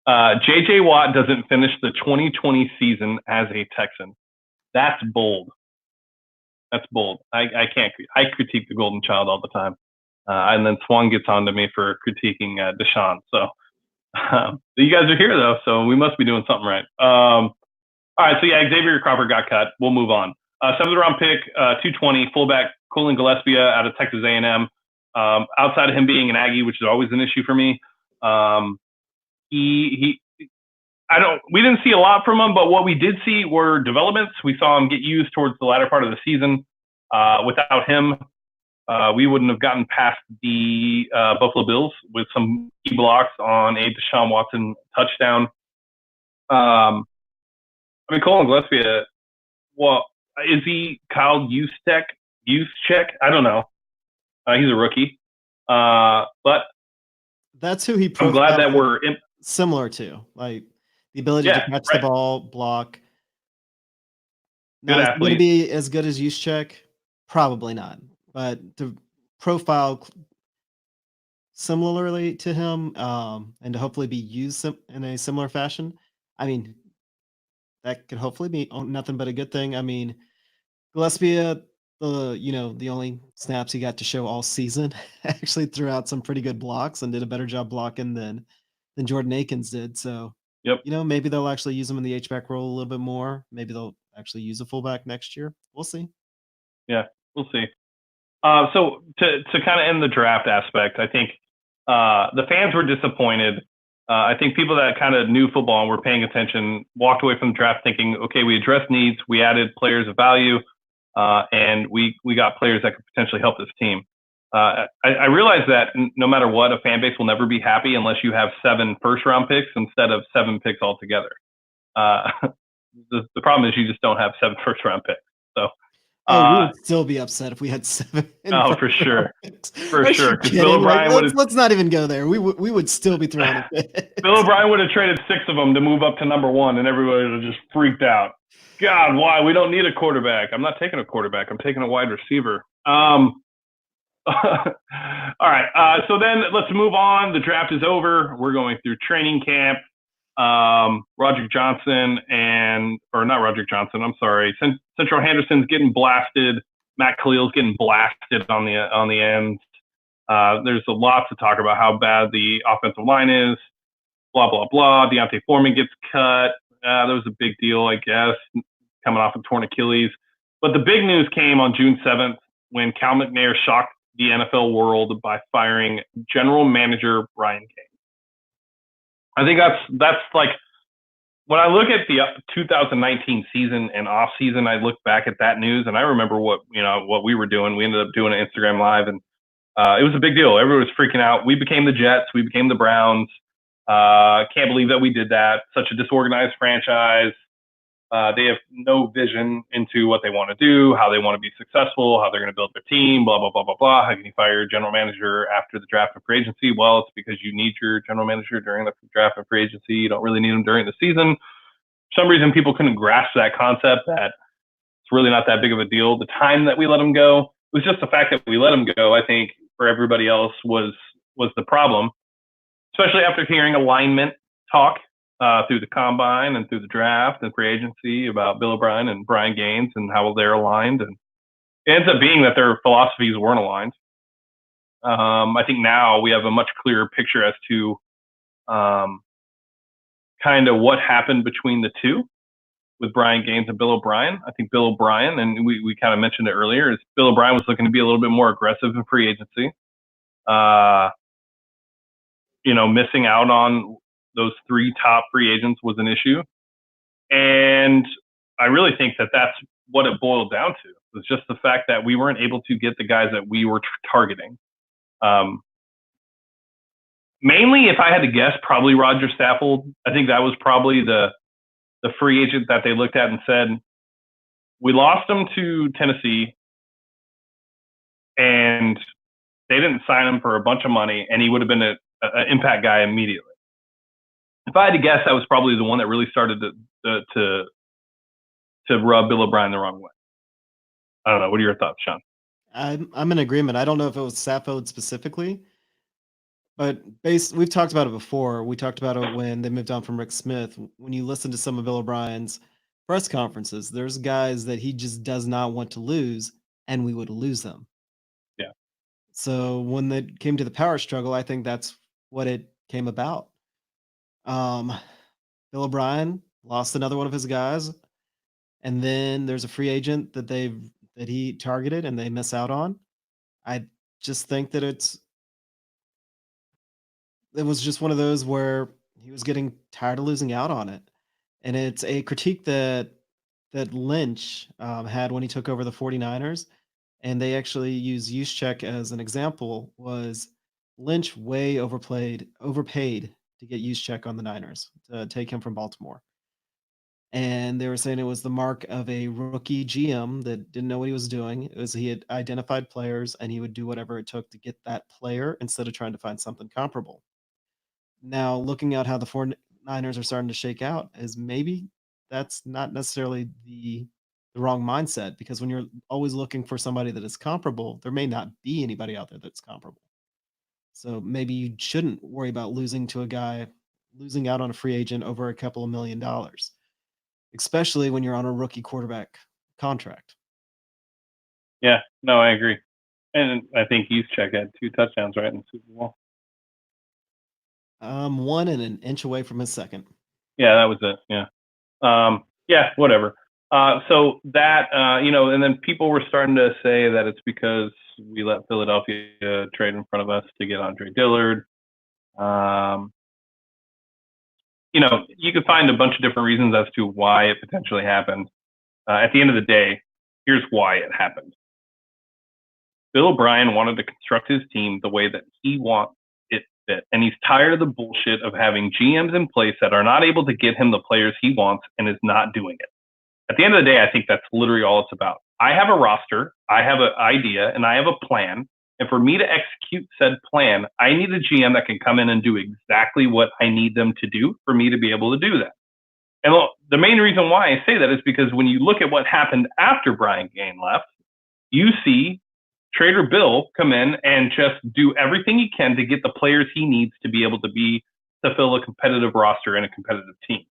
JJ Watt doesn't finish the 2020 season as a Texan. That's bold. That's bold. I critique the Golden Child all the time. And then Swan gets on to me for critiquing Deshaun. So you guys are here, though, so we must be doing something right. All right, so yeah, Xavier Crawford got cut. We'll move on. 7th round pick, 220, fullback Colin Gillespie out of Texas A&M. Outside of him being an Aggie, which is always an issue for me, we didn't see a lot from him, but what we did see were developments. We saw him get used towards the latter part of the season. Without him, we wouldn't have gotten past the Buffalo Bills with some key blocks on a Deshaun Watson touchdown. Colin Gillespie, is he Kyle Juszczyk? I don't know. He's a rookie. But that's who he. I'm glad that we're similar to, like the ability to catch the ball, block. Now, would it be as good as Juszczyk? Probably not. But the profile similarly to him, and to hopefully be used in a similar fashion. I mean, that could hopefully be nothing but a good thing. I mean, Gillespie, the only snaps he got to show all season, actually threw out some pretty good blocks and did a better job blocking than Jordan Akins did. So, maybe they'll actually use him in the H-back role a little bit more. Maybe they'll actually use a fullback next year. We'll see. Yeah, we'll see. So to kind of end the draft aspect, I think the fans were disappointed. I think people that kind of knew football and were paying attention walked away from the draft thinking, okay, we addressed needs, we added players of value, and we got players that could potentially help this team. I realize that no matter what, a fan base will never be happy unless you have 7 first-round picks instead of 7 picks altogether. The problem is you just don't have 7 first-round picks. So. We would still be upset if we had 7. Oh, for sure. For sure. Bill O'Brien let's not even go there. We would still be throwing it. Bill O'Brien would have traded 6 of them to move up to number 1, and everybody would have just freaked out. God, why? We don't need a quarterback. I'm not taking a quarterback. I'm taking a wide receiver. All right. So then let's move on. The draft is over. We're going through training camp. Roderick Johnson Central Henderson's getting blasted. Matt Khalil's getting blasted on the ends. There's a lot to talk about how bad the offensive line is. Blah blah blah. Deontay Foreman gets cut. That was a big deal, I guess, coming off a torn Achilles. But the big news came on June 7th when Cal McNair shocked the NFL world by firing general manager Brian King. I think that's like, when I look at the 2019 season and off season, I look back at that news and I remember what we were doing. We ended up doing an Instagram live and it was a big deal. Everyone was freaking out. We became the Jets. We became the Browns. Can't believe that we did that. Such a disorganized franchise. They have no vision into what they want to do, how they want to be successful, how they're going to build their team, blah, blah, blah, blah, blah. How can you fire your general manager after the draft and free agency? Well, it's because you need your general manager during the draft and free agency. You don't really need them during the season. For some reason, people couldn't grasp that concept that It's really not that big of a deal. The time that we let him go, it was just the fact that we let him go, I think, for everybody else was the problem, especially after hearing alignment talk through the combine and through the draft and free agency about Bill O'Brien and Brian Gaines and how they're aligned. And it ends up being that their philosophies weren't aligned. I think now we have a much clearer picture as to kind of what happened between the two with Brian Gaines and Bill O'Brien. I think Bill O'Brien, and we kind of mentioned it earlier, is Bill O'Brien was looking to be a little bit more aggressive in free agency. Missing out on those 3 top free agents was an issue. And I really think that that's what it boiled down to. It was just the fact that we weren't able to get the guys that we were targeting. Mainly, if I had to guess, probably Roger Saffold. I think that was probably the free agent that they looked at and said, we lost him to Tennessee and they didn't sign him for a bunch of money, and he would have been an impact guy immediately. If I had to guess, that was probably the one that really started to rub Bill O'Brien the wrong way. I don't know. What are your thoughts, Sean? I'm in agreement. I don't know if it was Saffold specifically, but we've talked about it before. We talked about it when they moved on from Rick Smith. When you listen to some of Bill O'Brien's press conferences, there's guys that he just does not want to lose, and we would lose them. Yeah. So when it came to the power struggle, I think that's what it came about. Bill O'Brien lost another one of his guys, and then there's a free agent that he targeted and they miss out on. I just think that it was just one of those where he was getting tired of losing out on it. And it's a critique that Lynch had when he took over the 49ers. And they actually use Juszczyk as an example. Was Lynch way overpaid to get Juszczyk on the Niners, to take him from Baltimore. And they were saying it was the mark of a rookie GM that didn't know what he was doing. It was he had identified players and he would do whatever it took to get that player instead of trying to find something comparable. Now, looking at how the 49ers are starting to shake out, is maybe that's not necessarily the wrong mindset, because when you're always looking for somebody that is comparable, there may not be anybody out there that's comparable. So maybe you shouldn't worry about losing out on a free agent over a couple of $1 million, especially when you're on a rookie quarterback contract. Yeah, no, I agree. And I think Juszczyk had 2 touchdowns, right, in the Super Bowl. 1 and an inch away from his second. Yeah, that was it. Yeah. Yeah, whatever. So that, and then people were starting to say that it's because we let Philadelphia trade in front of us to get Andre Dillard. You could find a bunch of different reasons as to why it potentially happened. At the end of the day, here's why it happened. Bill O'Brien wanted to construct his team the way that he wants it fit. And he's tired of the bullshit of having GMs in place that are not able to get him the players he wants and is not doing it. At the end of the day, I think that's literally all it's about. I have a roster, I have an idea, and I have a plan. And for me to execute said plan, I need a GM that can come in and do exactly what I need them to do for me to be able to do that. And the main reason why I say that is because when you look at what happened after Brian Gaines left, you see Trader Bill come in and just do everything he can to get the players he needs to be able to fill a competitive roster and a competitive team.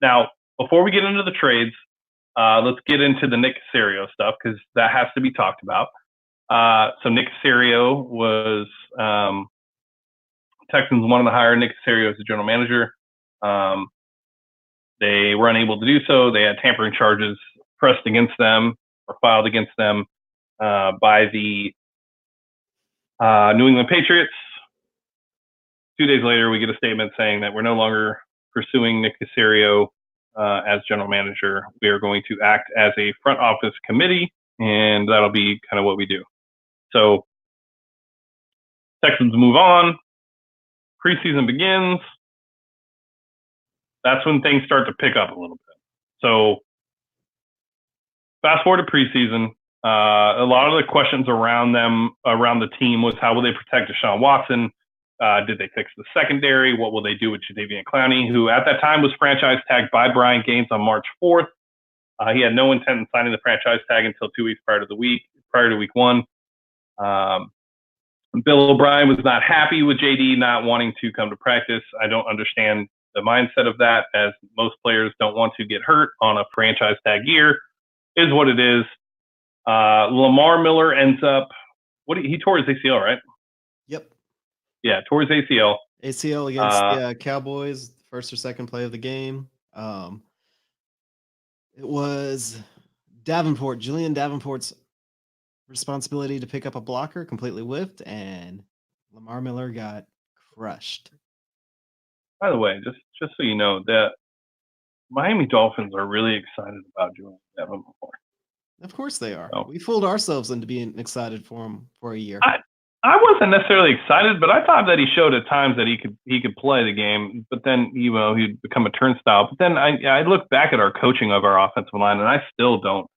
Now, before we get into the trades, let's get into the Nick Caserio stuff, because that has to be talked about. So Nick Caserio was Texans wanted to hire Nick Caserio as the general manager. They were unable to do so. They had tampering charges pressed against them or filed against them by the New England Patriots. 2 days later, we get a statement saying that we're no longer pursuing Nick Caserio as general manager. We are going to act as a front office committee, and that'll be kind of what we do. So Texans move on. Preseason begins. That's when things start to pick up a little bit. So fast forward to preseason. A lot of the questions around the team was, how will they protect Deshaun Watson? Did they fix the secondary? What will they do with Jadeveon Clowney, who at that time was franchise tagged by Brian Gaines on March 4th? He had no intent in signing the franchise tag until 2 weeks prior to week one. Bill O'Brien was not happy with JD not wanting to come to practice. I don't understand the mindset of that, as most players don't want to get hurt on a franchise tag year. Is what it is. Lamar Miller ends up, he tore his ACL, right? Yep. Yeah, tore his ACL. ACL against the Cowboys, first or second play of the game. It was Julian Davenport's responsibility to pick up a blocker, completely whiffed, and Lamar Miller got crushed. By the way, just so you know, that Miami Dolphins are really excited about Julian Davenport. Of course they are. So, we fooled ourselves into being excited for him for a year. I wasn't necessarily excited, but I thought that he showed at times that he could play the game. But then, he'd become a turnstile. But then I look back at our coaching of our offensive line, and I still don't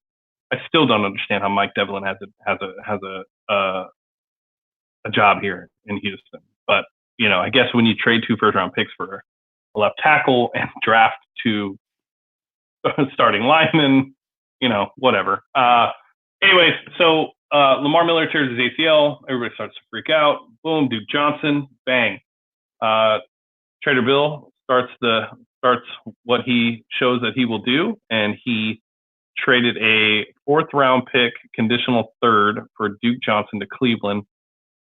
understand how Mike Devlin has a job here in Houston. But I guess when you trade 2 first-round picks for a left tackle and draft 2 starting linemen, whatever. Anyways, so Lamar Miller tears his ACL. Everybody starts to freak out. Boom, Duke Johnson, bang. Trader Bill starts what he shows that he will do, and he traded a 4th-round pick, conditional 3rd, for Duke Johnson to Cleveland.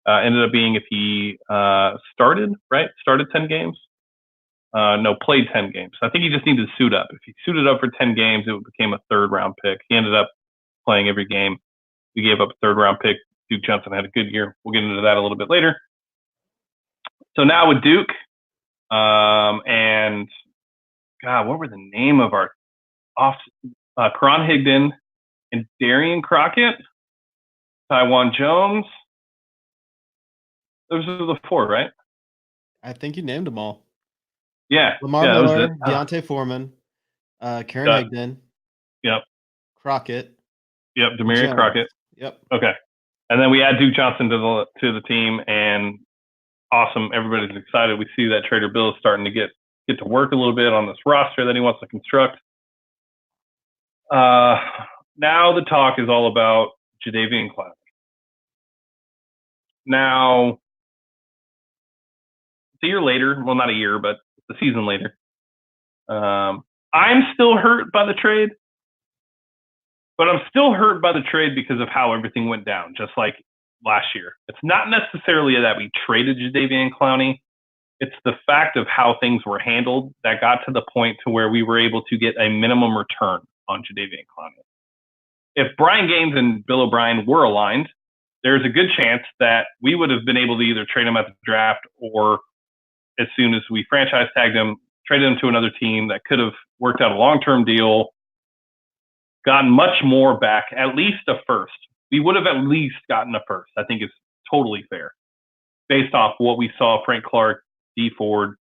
Ended up being, if he started 10 games. No, played 10 games. I think he just needed to suit up. If he suited up for 10 games, it became a 3rd-round pick. He ended up playing every game. We gave up a 3rd-round pick. Duke Johnson had a good year. We'll get into that a little bit later. So now with Duke, and God, what were the name of our Karan Higdon and Darian Crockett, Taiwan Jones. Those are the 4, right? I think you named them all. Yeah. Lamar Miller, Deontay Foreman, Karan Higdon. Yep. Crockett. Yep. Demarius Crockett. Yep. Okay. And then we add Duke Johnson to the team, and awesome. Everybody's excited. We see that Trader Bill is starting to get to work a little bit on this roster that he wants to construct. Now the talk is all about Jadeveon Clowney. Now, it's a year later. Well, not a year, but the season later. I'm still hurt by the trade, but I'm still hurt by the trade because of how everything went down, just like last year. It's not necessarily that we traded Jadeveon Clowney. It's the fact of how things were handled that got to the point to where we were able to get a minimum return on Jadeveon Clowney. If Brian Gaines and Bill O'Brien were aligned, there's a good chance that we would have been able to either trade him at the draft, or as soon as we franchise tagged him, traded him to another team that could have worked out a long-term deal, gotten much more back, at least a first. We would have at least gotten a first. I think it's totally fair. Based off what we saw, Frank Clark, Dee Ford,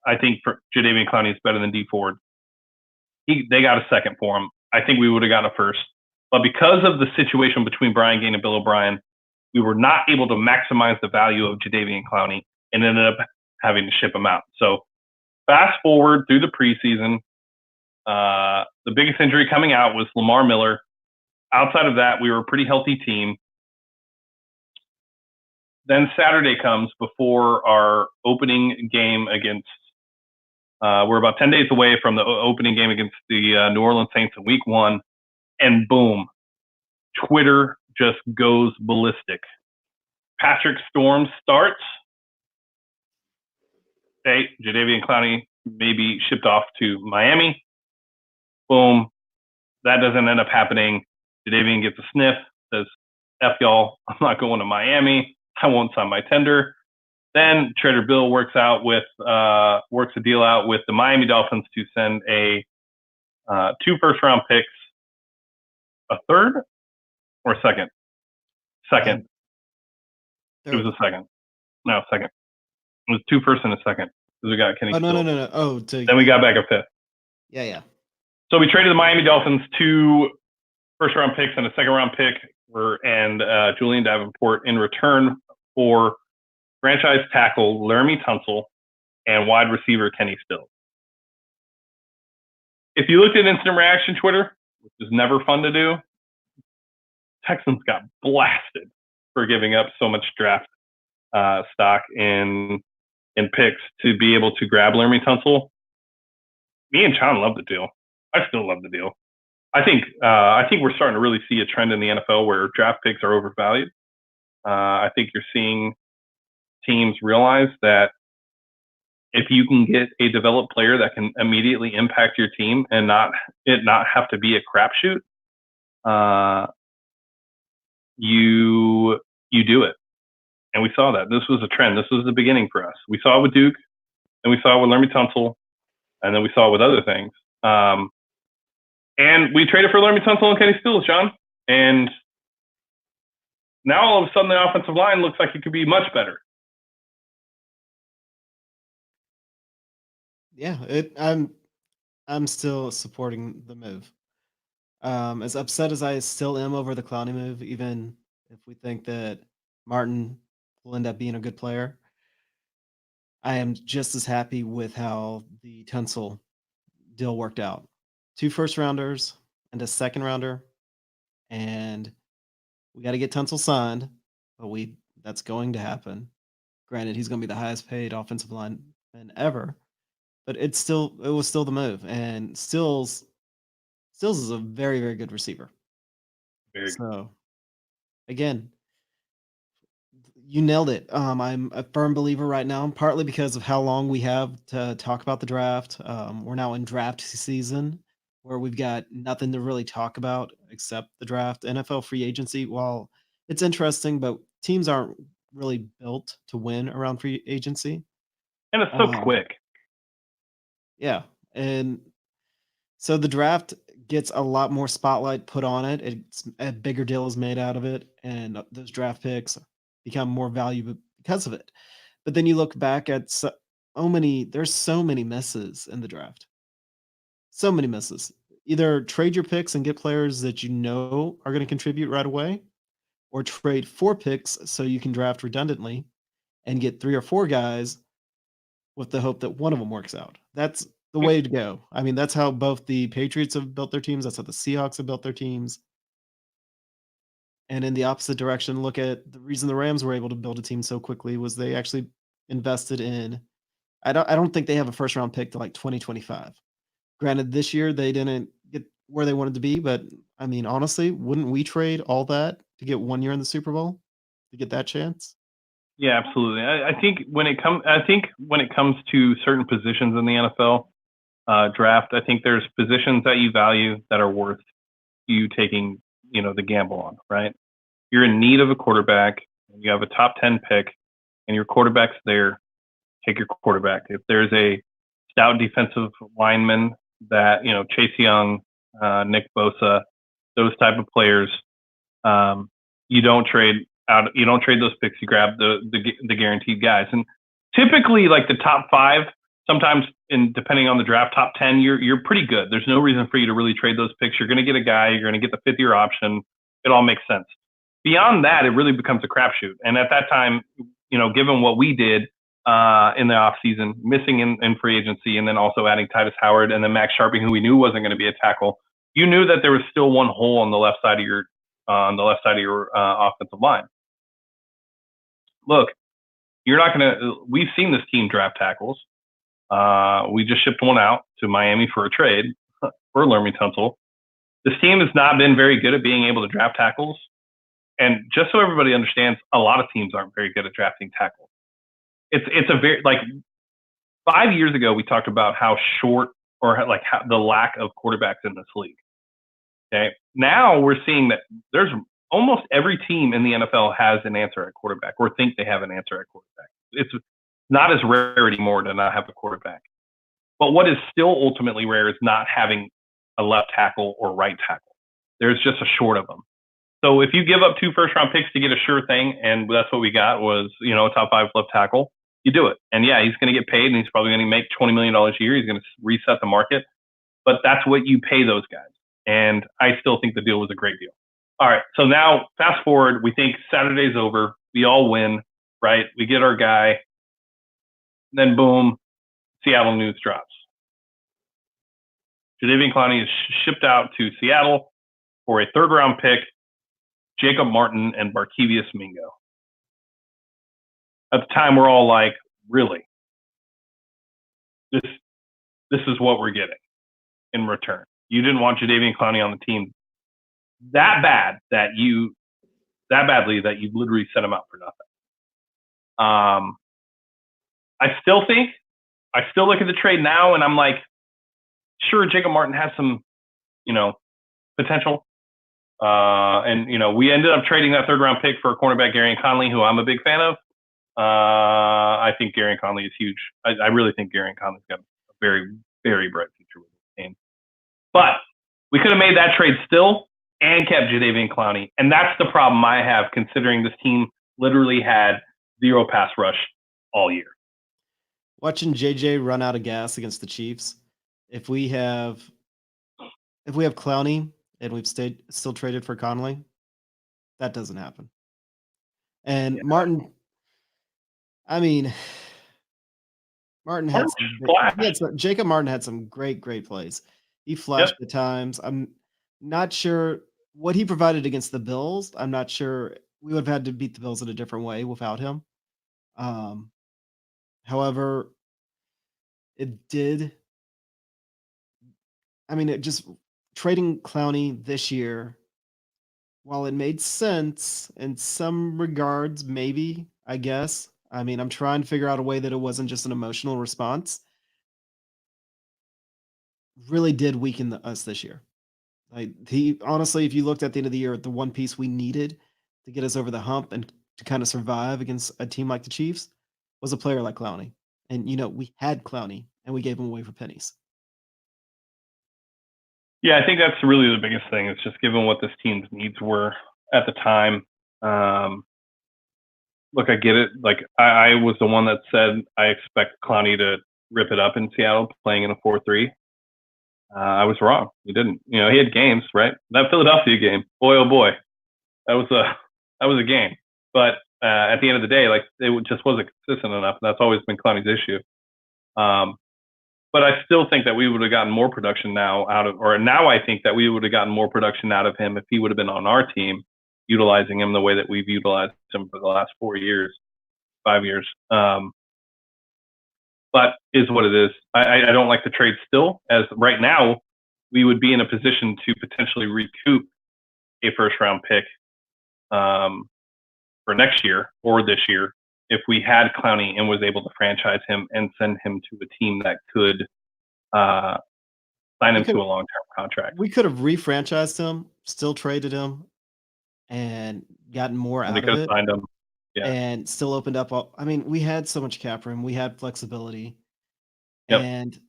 I think Jadeveon Clowney is better than Dee Ford. They got a second for him. I think we would have gotten a first. But because of the situation between Brian Gaines and Bill O'Brien, we were not able to maximize the value of Jadeveon Clowney and ended up having to ship him out. So fast forward through the preseason, the biggest injury coming out was Lamar Miller. Outside of that, we were a pretty healthy team. Then Saturday comes before our opening game against, we're about 10 days away from the opening game against the New Orleans Saints in week 1. And boom, Twitter just goes ballistic. Patrick Storm starts. Hey, Jadeveon Clowney may be shipped off to Miami. Boom. That doesn't end up happening. Jadeveon gets a sniff, says, F y'all, I'm not going to Miami. I won't sign my tender. Then Trader Bill works a deal out with the Miami Dolphins to send 2 first-round picks, a 3rd or a second? Second. It was a second. No, second. It was 2 firsts and a second. Because we got Kenny Stills. No. Oh, then we got back a 5th. Yeah. So we traded the Miami Dolphins 2 first-round picks and a second-round pick and Julian Davenport in return for franchise tackle Laremy Tunsil and wide receiver Kenny Stills. If you looked at instant reaction Twitter, which is never fun to do. Texans got blasted for giving up so much draft stock in picks to be able to grab Laremy Tunsil. Me and John love the deal. I still love the deal. I think we're starting to really see a trend in the NFL where draft picks are overvalued. I think you're seeing teams realize that if you can get a developed player that can immediately impact your team and not have to be a crapshoot, you do it. And we saw that. This was a trend. This was the beginning for us. We saw it with Duke, and we saw it with Laremy Tunsil, and then we saw it with other things. And we traded for Laremy Tunsil and Kenny Stills, John. And now all of a sudden the offensive line looks like it could be much better. Yeah, I'm still supporting the move. As upset as I still am over the Clowney move, even if we think that Martin will end up being a good player, I am just as happy with how the Tunsil deal worked out. 2 first rounders and a second rounder, and we got to get Tunsil signed, but that's going to happen. Granted, he's going to be the highest paid offensive lineman ever, but it was still the move. And Stills is a very, very good receiver. So again, you nailed it. I'm a firm believer right now, partly because of how long we have to talk about the draft. We're now in draft season where we've got nothing to really talk about except the draft. NFL free agency, while it's interesting, but teams aren't really built to win around free agency. And it's so quick. Yeah. And so the draft gets a lot more spotlight put on it. It's a bigger deal is made out of it, and those draft picks become more valuable because of it. But then you look back at there's so many misses in the draft. So many misses. Either trade your picks and get players that you know are going to contribute right away, or trade 4 picks so you can draft redundantly and get 3 or 4 guys with the hope that one of them works out. That's the way to go. I mean, that's how both the Patriots have built their teams. That's how the Seahawks have built their teams. And in the opposite direction, look at the reason the Rams were able to build a team so quickly was they actually invested in. I don't think they have a first round pick to like 2025. Granted, this year they didn't get where they wanted to be, but I mean, honestly, wouldn't we trade all that to get 1 year in the Super Bowl to get that chance? Yeah, absolutely. I think when it comes to certain positions in the NFL draft, I think there's positions that you value that are worth you taking, the gamble on, right? You're in need of a quarterback, you have a top 10 pick, and your quarterback's there, take your quarterback. If there's a stout defensive lineman that, Chase Young, Nick Bosa, those type of players, you don't trade those picks, you grab the guaranteed guys. And typically like the top 5, sometimes depending on the draft, top 10, you're pretty good. There's no reason for you to really trade those picks. You're going to get a guy, you're going to get the 5th-year option. It all makes sense. Beyond that, it really becomes a crapshoot. And at that time, given what we did in the offseason, missing in free agency, and then also adding Titus Howard and then Max Sharping, who we knew wasn't going to be a tackle, you knew that there was still one hole on the left side of your offensive line. Look, we've seen this team draft tackles. We just shipped one out to Miami for a trade for Laremy Tunsil. This team has not been very good at being able to draft tackles. And just so everybody understands, a lot of teams aren't very good at drafting tackles. It's a very, 5 years ago, we talked about how short or how the lack of quarterbacks in this league. Okay. Now we're seeing that there's almost every team in the NFL has an answer at quarterback or think they have an answer at quarterback. It's not as rare anymore to not have a quarterback. But what is still ultimately rare is not having a left tackle or right tackle. There's just a short of them. So if you give up 2 first-round picks to get a sure thing, and that's what we got was, a top 5 left tackle, you do it. And yeah, he's going to get paid, and he's probably going to make $20 million a year. He's going to reset the market. But that's what you pay those guys. And I still think the deal was a great deal. All right, so now fast forward, we think Saturday's over. We all win, right? We get our guy. Then boom, Seattle news drops. Jadeveon Clowney is shipped out to Seattle for a third-round pick, Jacob Martin and Barkevious Mingo. At the time, we're all like, really? This is what we're getting in return. You didn't want Jadeveon Clowney on the team that badly that you literally set him out for nothing. I still look at the trade now and I'm like, sure, Jacob Martin has some, potential. And we ended up trading that third round pick for cornerback Gareon Conley, who I'm a big fan of. I think Gareon Conley is huge. I really think Gareon Conley's got a very, very bright future with the team. But we could have made that trade still and kept Jadeveon Clowney. And that's the problem I have, considering this team literally had zero pass rush all year. Watching JJ run out of gas against the Chiefs, if we have Clowney and we've still traded for Conley, that doesn't happen. And yeah. Martin had Jacob Martin had some great plays. He flashed at times. I'm not sure what he provided against the Bills. I'm not sure we would have had to beat the Bills in a different way without him. However, it did. It just trading Clowney this year, while it made sense in some regards, maybe, I guess. I'm trying to figure out a way that it wasn't just an emotional response. Really did weaken us this year. He honestly, if you looked at the end of the year, the one piece we needed to get us over the hump and to kind of survive against a team like the Chiefs was a player like Clowney. And we had Clowney and we gave him away for pennies. Yeah, I think that's really the biggest thing. It's just given what this team's needs were at the time. Look, I get it. Like I was the one that said I expect Clowney to rip it up in Seattle playing in a 4-3. I was wrong. He didn't. He had games, right? That Philadelphia game, boy oh boy, that was a game. But at the end of the day, like it just wasn't consistent enough. That's always been Clowney's issue. But I still think that we would have gotten more production now I think that we would have gotten more production out of him if he would have been on our team, utilizing him the way that we've utilized him for the last 5 years. But is what it is. I don't like the trade still, as right now we would be in a position to potentially recoup a first-round pick for next year or this year if we had Clowney and was able to franchise him and send him to a team that could sign him to a long-term contract. We could have refranchised him, still traded him, and gotten more out of it. Signed him. Yeah. And still opened up we had so much cap room, we had flexibility. Yep. And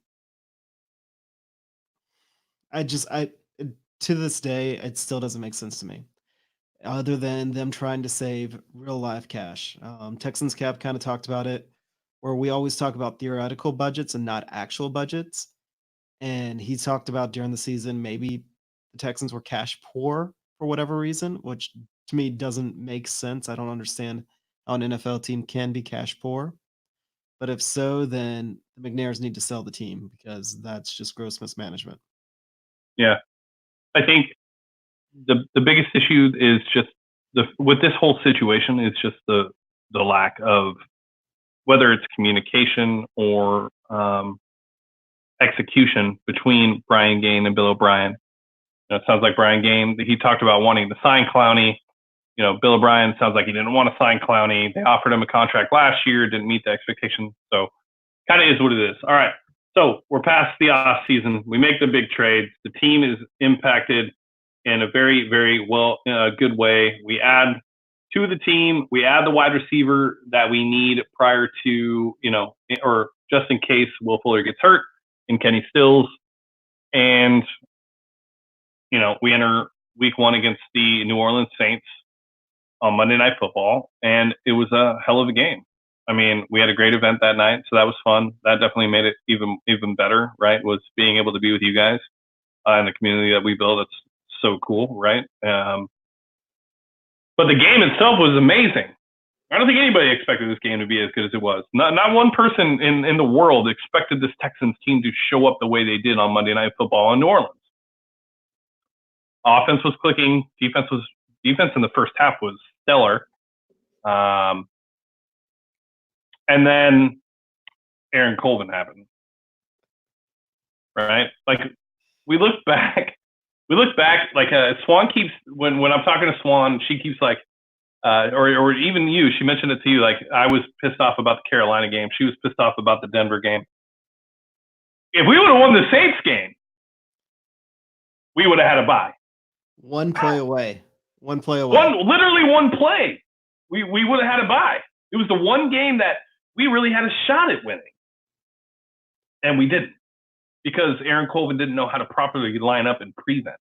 to this day, it still doesn't make sense to me. Other than them trying to save real life cash. Texans Cap kind of talked about it, where we always talk about theoretical budgets and not actual budgets. And he talked about during the season, maybe the Texans were cash poor for whatever reason, which to me doesn't make sense. I don't understand how an NFL team can be cash poor. But if so, then the McNairs need to sell the team because that's just gross mismanagement. Yeah. I think the biggest issue is just with this whole situation is just the lack of, whether it's communication or execution between Brian Gaine and Bill O'Brien. It sounds like Brian Gaine, he talked about wanting to sign Clowney. Bill O'Brien sounds like he didn't want to sign Clowney. They offered him a contract last year, didn't meet the expectation. So kind of is what it is. All right. So we're past the off season. We make the big trades. The team is impacted in a very, very good way. We add to the team. We add the wide receiver that we need prior to, or just in case Will Fuller gets hurt, in Kenny Stills. And, we enter week 1 against the New Orleans Saints on Monday Night Football, and it was a hell of a game. We had a great event that night, so that was fun. That definitely made it even better, right? Was being able to be with you guys and the community that we built. It's so cool, right? But the game itself was amazing, I don't think anybody expected this game to be as good as it was. Not one person in the world expected this Texans team to show up the way they did on Monday Night Football in New Orleans. Offense was clicking. Defense in the first half was stellar. And then Aaron Colvin happened. Right? Like, we look back, like, Swan keeps, when I'm talking to Swan, she keeps like, or even you, she mentioned it to you, like, I was pissed off about the Carolina game. She was pissed off about the Denver game. If we would have won the Saints game, we would have had a bye. One play away. Literally one play. We would have had a bye. It was the one game that we really had a shot at winning. And we didn't. Because Aaron Colvin didn't know how to properly line up and prevent,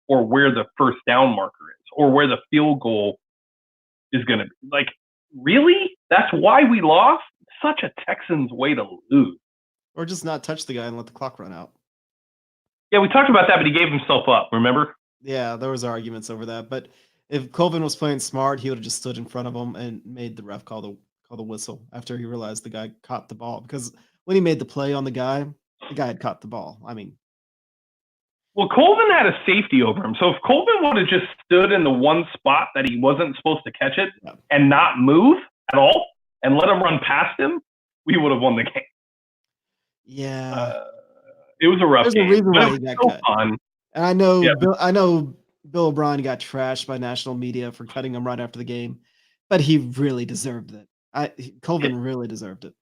or where the first down marker is, or where the field goal is going to be. Like, really? That's why we lost? Such a Texans way to lose. Or just not touch the guy and let the clock run out. Yeah, we talked about that, but he gave himself up, remember? Yeah, there was arguments over that. But if Colvin was playing smart, he would have just stood in front of him and made the ref call the whistle after he realized the guy caught the ball. Because when he made the play on the guy had caught the ball. I mean, well, Colvin had a safety over him. So if Colvin would have just stood in the one spot that he wasn't supposed to catch it and not move at all and let him run past him, we would have won the game. Yeah. It was a rough game. There's a reason why he got cut. Fun. And I know Bill O'Brien got trashed by national media for cutting him right after the game, but he really deserved it. Colvin really deserved it.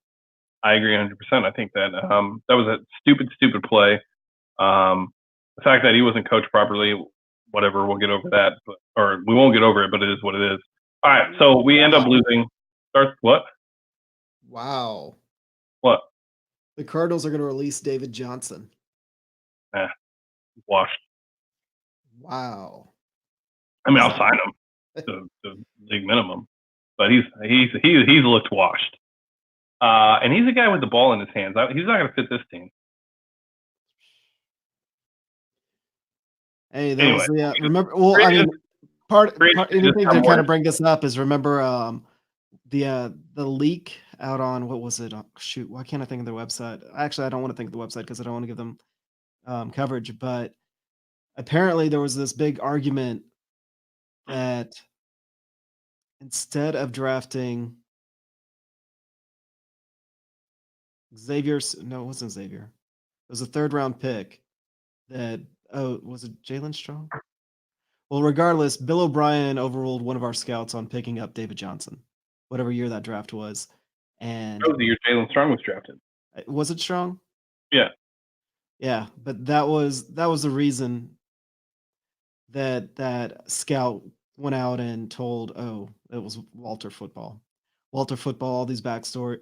I agree 100%. I think that that was a stupid play. The fact that he wasn't coached properly, whatever, we'll get over that. Or we won't get over it, but it is what it is. All right, so we end up losing. What? Wow. What? The Cardinals are going to release David Johnson. Washed. Wow. I mean, I'll sign him to league minimum, but he's looked washed. And he's a guy with the ball in his hands. He's not going to fit this team. Hey, remember? Well, I mean, part anything to kind of bring this up is remember the leak out on what was it? Oh, shoot, why can't I think of their website? Actually, I don't want to think of the website because I don't want to give them coverage. But apparently, there was this big argument that instead of drafting no, it wasn't Xavier. It was a 3rd round pick that, was it Jalen Strong? Well, regardless, Bill O'Brien overruled one of our scouts on picking up David Johnson, whatever year that draft was. And that was the year Jalen Strong was drafted. Was it Strong? Yeah. Yeah, but that was the reason that scout went out and told, it was Walter Football. Walter Football, all these backstory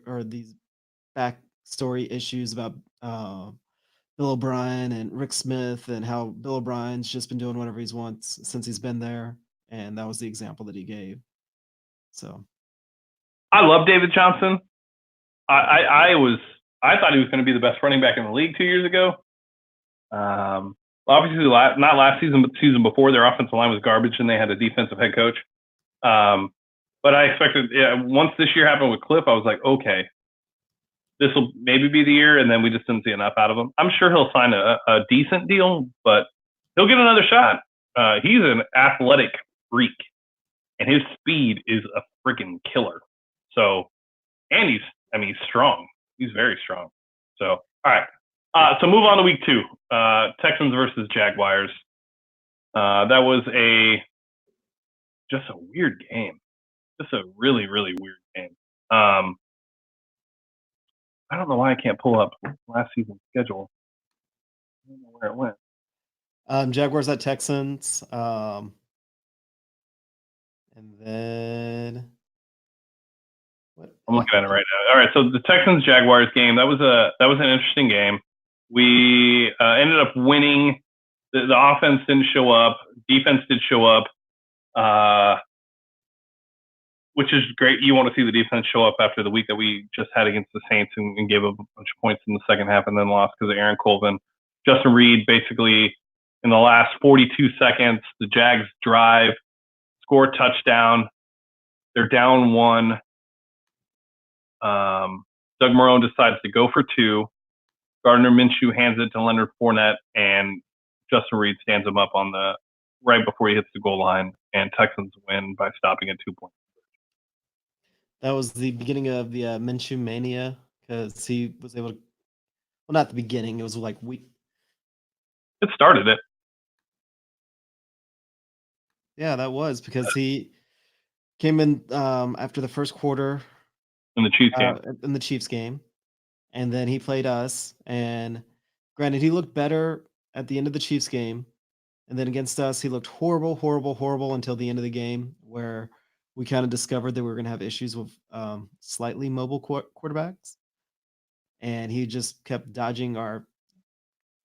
issues about Bill O'Brien and Rick Smith and how Bill O'Brien's just been doing whatever he wants since he's been there. And that was the example that he gave. So I love David Johnson. I thought he was going to be the best running back in the league 2 years ago. Obviously, not last season, but the season before, their offensive line was garbage and they had a defensive head coach. But I expected, once this year happened with Cliff, I was like, okay, this will maybe be the year, and then we just didn't see enough out of him. I'm sure he'll sign a decent deal, but he'll get another shot. He's an athletic freak, and his speed is a freaking killer. So, and he's strong. He's very strong. So, all right. So move on to week 2. Texans versus Jaguars. That was just a weird game. Just a really, really weird game. I don't know why I can't pull up last season's schedule. I don't know where it went. Jaguars at Texans. And then what? I'm looking at it right now. All right, so the Texans Jaguars game, that was an interesting game. We ended up winning. The offense didn't show up. Defense did show up. Which is great. You want to see the defense show up after the week that we just had against the Saints and gave up a bunch of points in the second half and then lost because of Aaron Colvin. Justin Reed, basically, in the last 42 seconds, the Jags drive, score a touchdown. They're down 1. Doug Marone decides to go for two. Gardner Minshew hands it to Leonard Fournette, and Justin Reed stands him up on the right before he hits the goal line, and Texans win by stopping at 2 points. That was the beginning of the Minshew mania because he was able to. Well, not the beginning. It was like It started it. Yeah, that was because he came in after the first quarter In the Chiefs game. in the Chiefs game, and then he played us. And granted, he looked better at the end of the Chiefs game, and then against us, he looked horrible, horrible, horrible until the end of the game, where we kind of discovered that we were going to have issues with slightly mobile quarterbacks, and he just kept dodging our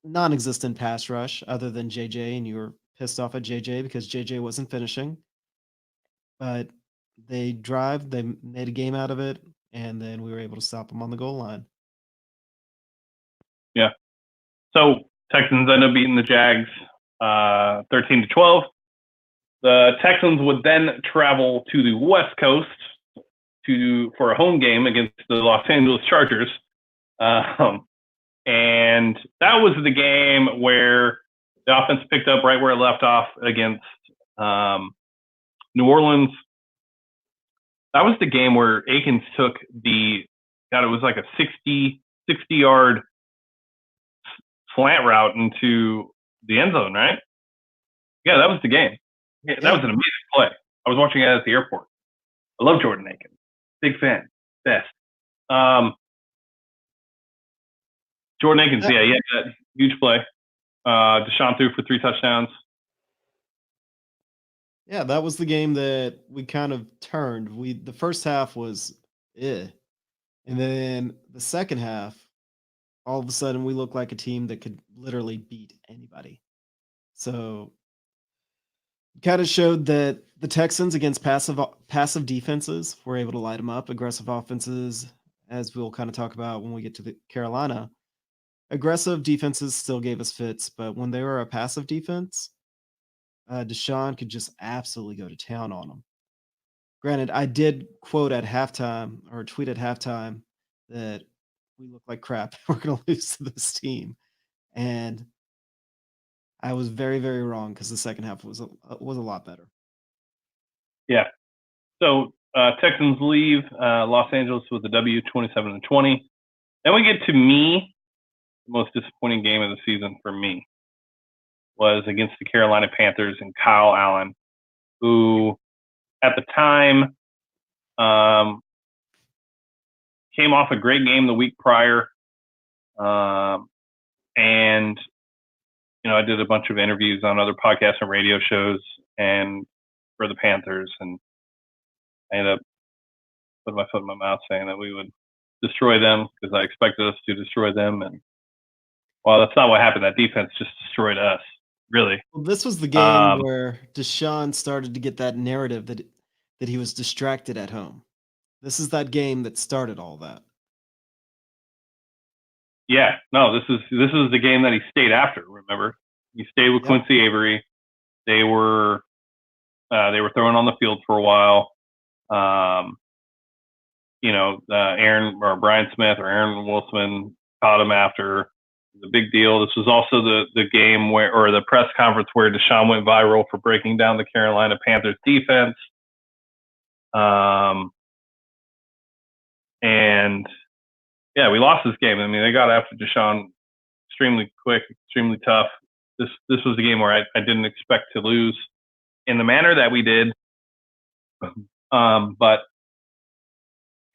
non-existent pass rush, other than JJ, and you were pissed off at JJ because JJ wasn't finishing. But they made a game out of it, and then we were able to stop them on the goal line. Yeah. So Texans end up beating the Jags 13-12. The Texans would then travel to the West Coast for a home game against the Los Angeles Chargers. And that was the game where the offense picked up right where it left off against New Orleans. That was the game where Akins took it was like a 60-yard slant route into the end zone, right? Yeah, that was the game. Yeah, that was an amazing play. I was watching it at the airport. I love Jordan Akins. Big fan. Best. Jordan Akins, he had that huge play. Deshaun threw for 3 touchdowns. Yeah, that was the game that we kind of turned. The first half was and then the second half, all of a sudden we looked like a team that could literally beat anybody. So kind of showed that the Texans against passive defenses were able to light them up. Aggressive offenses, as we'll kind of talk about when we get to the Carolina, aggressive defenses still gave us fits, but when they were a passive defense, Deshaun could just absolutely go to town on them. Granted, I did quote at halftime or tweet at halftime that we look like crap. We're going to lose to this team. And I was very, very wrong because the second half was a lot better. Yeah. So Texans leave Los Angeles with a W, 27-20. Then we get to me. The most disappointing game of the season for me was against the Carolina Panthers and Kyle Allen, who at the time came off a great game the week prior. And, I did a bunch of interviews on other podcasts and radio shows and for the Panthers. And I ended up putting my foot in my mouth saying that we would destroy them because I expected us to destroy them. And well, that's not what happened. That defense just destroyed us, really. Well, this was the game where Deshaun started to get that narrative that he was distracted at home. This is that game that started all that. Yeah, no, this is the game that he stayed after. Remember, he stayed with Quincy Avery. They were throwing on the field for a while. Aaron or Brian Smith or Aaron Wilson caught him after. The big deal. This was also the game or the press conference where Deshaun went viral for breaking down the Carolina Panthers defense. And yeah, we lost this game. I mean, they got after Deshaun extremely quick, extremely tough. This was the game where I didn't expect to lose in the manner that we did. But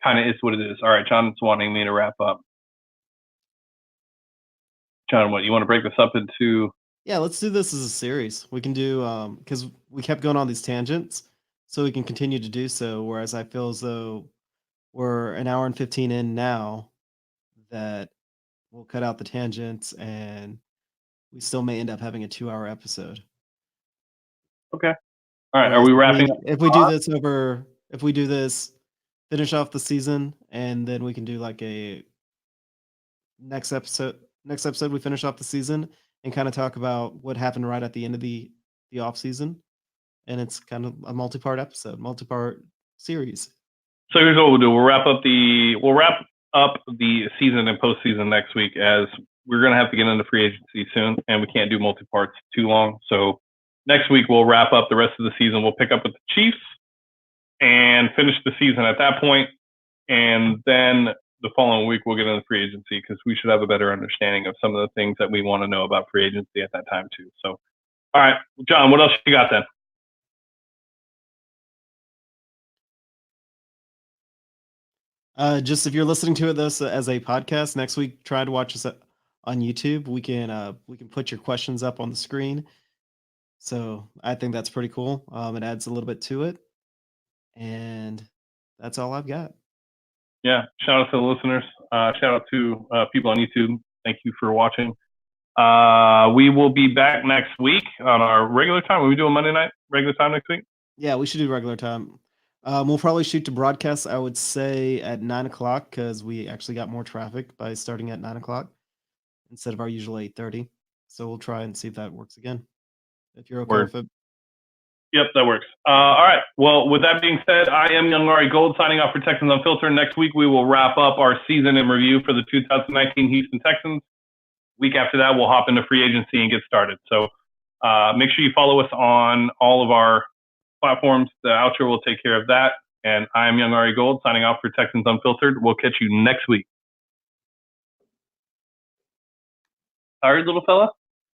kind of is what it is. All right, John's wanting me to wrap up. John, what you want to break this up into? Yeah, let's do this as a series. We can do because we kept going on these tangents, so we can continue to do so. Whereas I feel as though we're an hour and 15 in now, that we'll cut out the tangents and we still may end up having a 2-hour episode. Okay. All right. Are we wrapping up? If we do this, finish off the season, and then we can do like a next episode we finish off the season and kind of talk about what happened right at the end of the off season, and it's kind of a multi-part series. So here's what we'll do. We'll wrap up the season and postseason next week, as we're going to have to get into free agency soon, and we can't do multi-parts too long. So next week we'll wrap up the rest of the season. We'll pick up with the Chiefs and finish the season at that point, and then the following week we'll get into free agency, because we should have a better understanding of some of the things that we want to know about free agency at that time too. So, all right, John, what else you got then? Just if you're listening to this as a podcast next week, try to watch us on YouTube. We can put your questions up on the screen. So I think that's pretty cool. It adds a little bit to it, and that's all I've got. Yeah, shout out to the listeners. Shout out to people on YouTube. Thank you for watching. We will be back next week on our regular time. Will we do a Monday night regular time next week? Yeah, we should do regular time. We'll probably shoot to broadcast, I would say, at 9 o'clock, because we actually got more traffic by starting at 9 o'clock instead of our usual 8:30. So we'll try and see if that works again. If you're okay Word. with it. Yep, that works. All right. Well, with that being said, I am Young Ari Gold, signing off for Texans Unfiltered. Next week, we will wrap up our season in review for the 2019 Houston Texans. Week after that, we'll hop into free agency and get started. So make sure you follow us on all of our platforms. The outro will take care of that. And I am Young Ari Gold, signing off for Texans Unfiltered. We'll catch you next week. All right, little fella.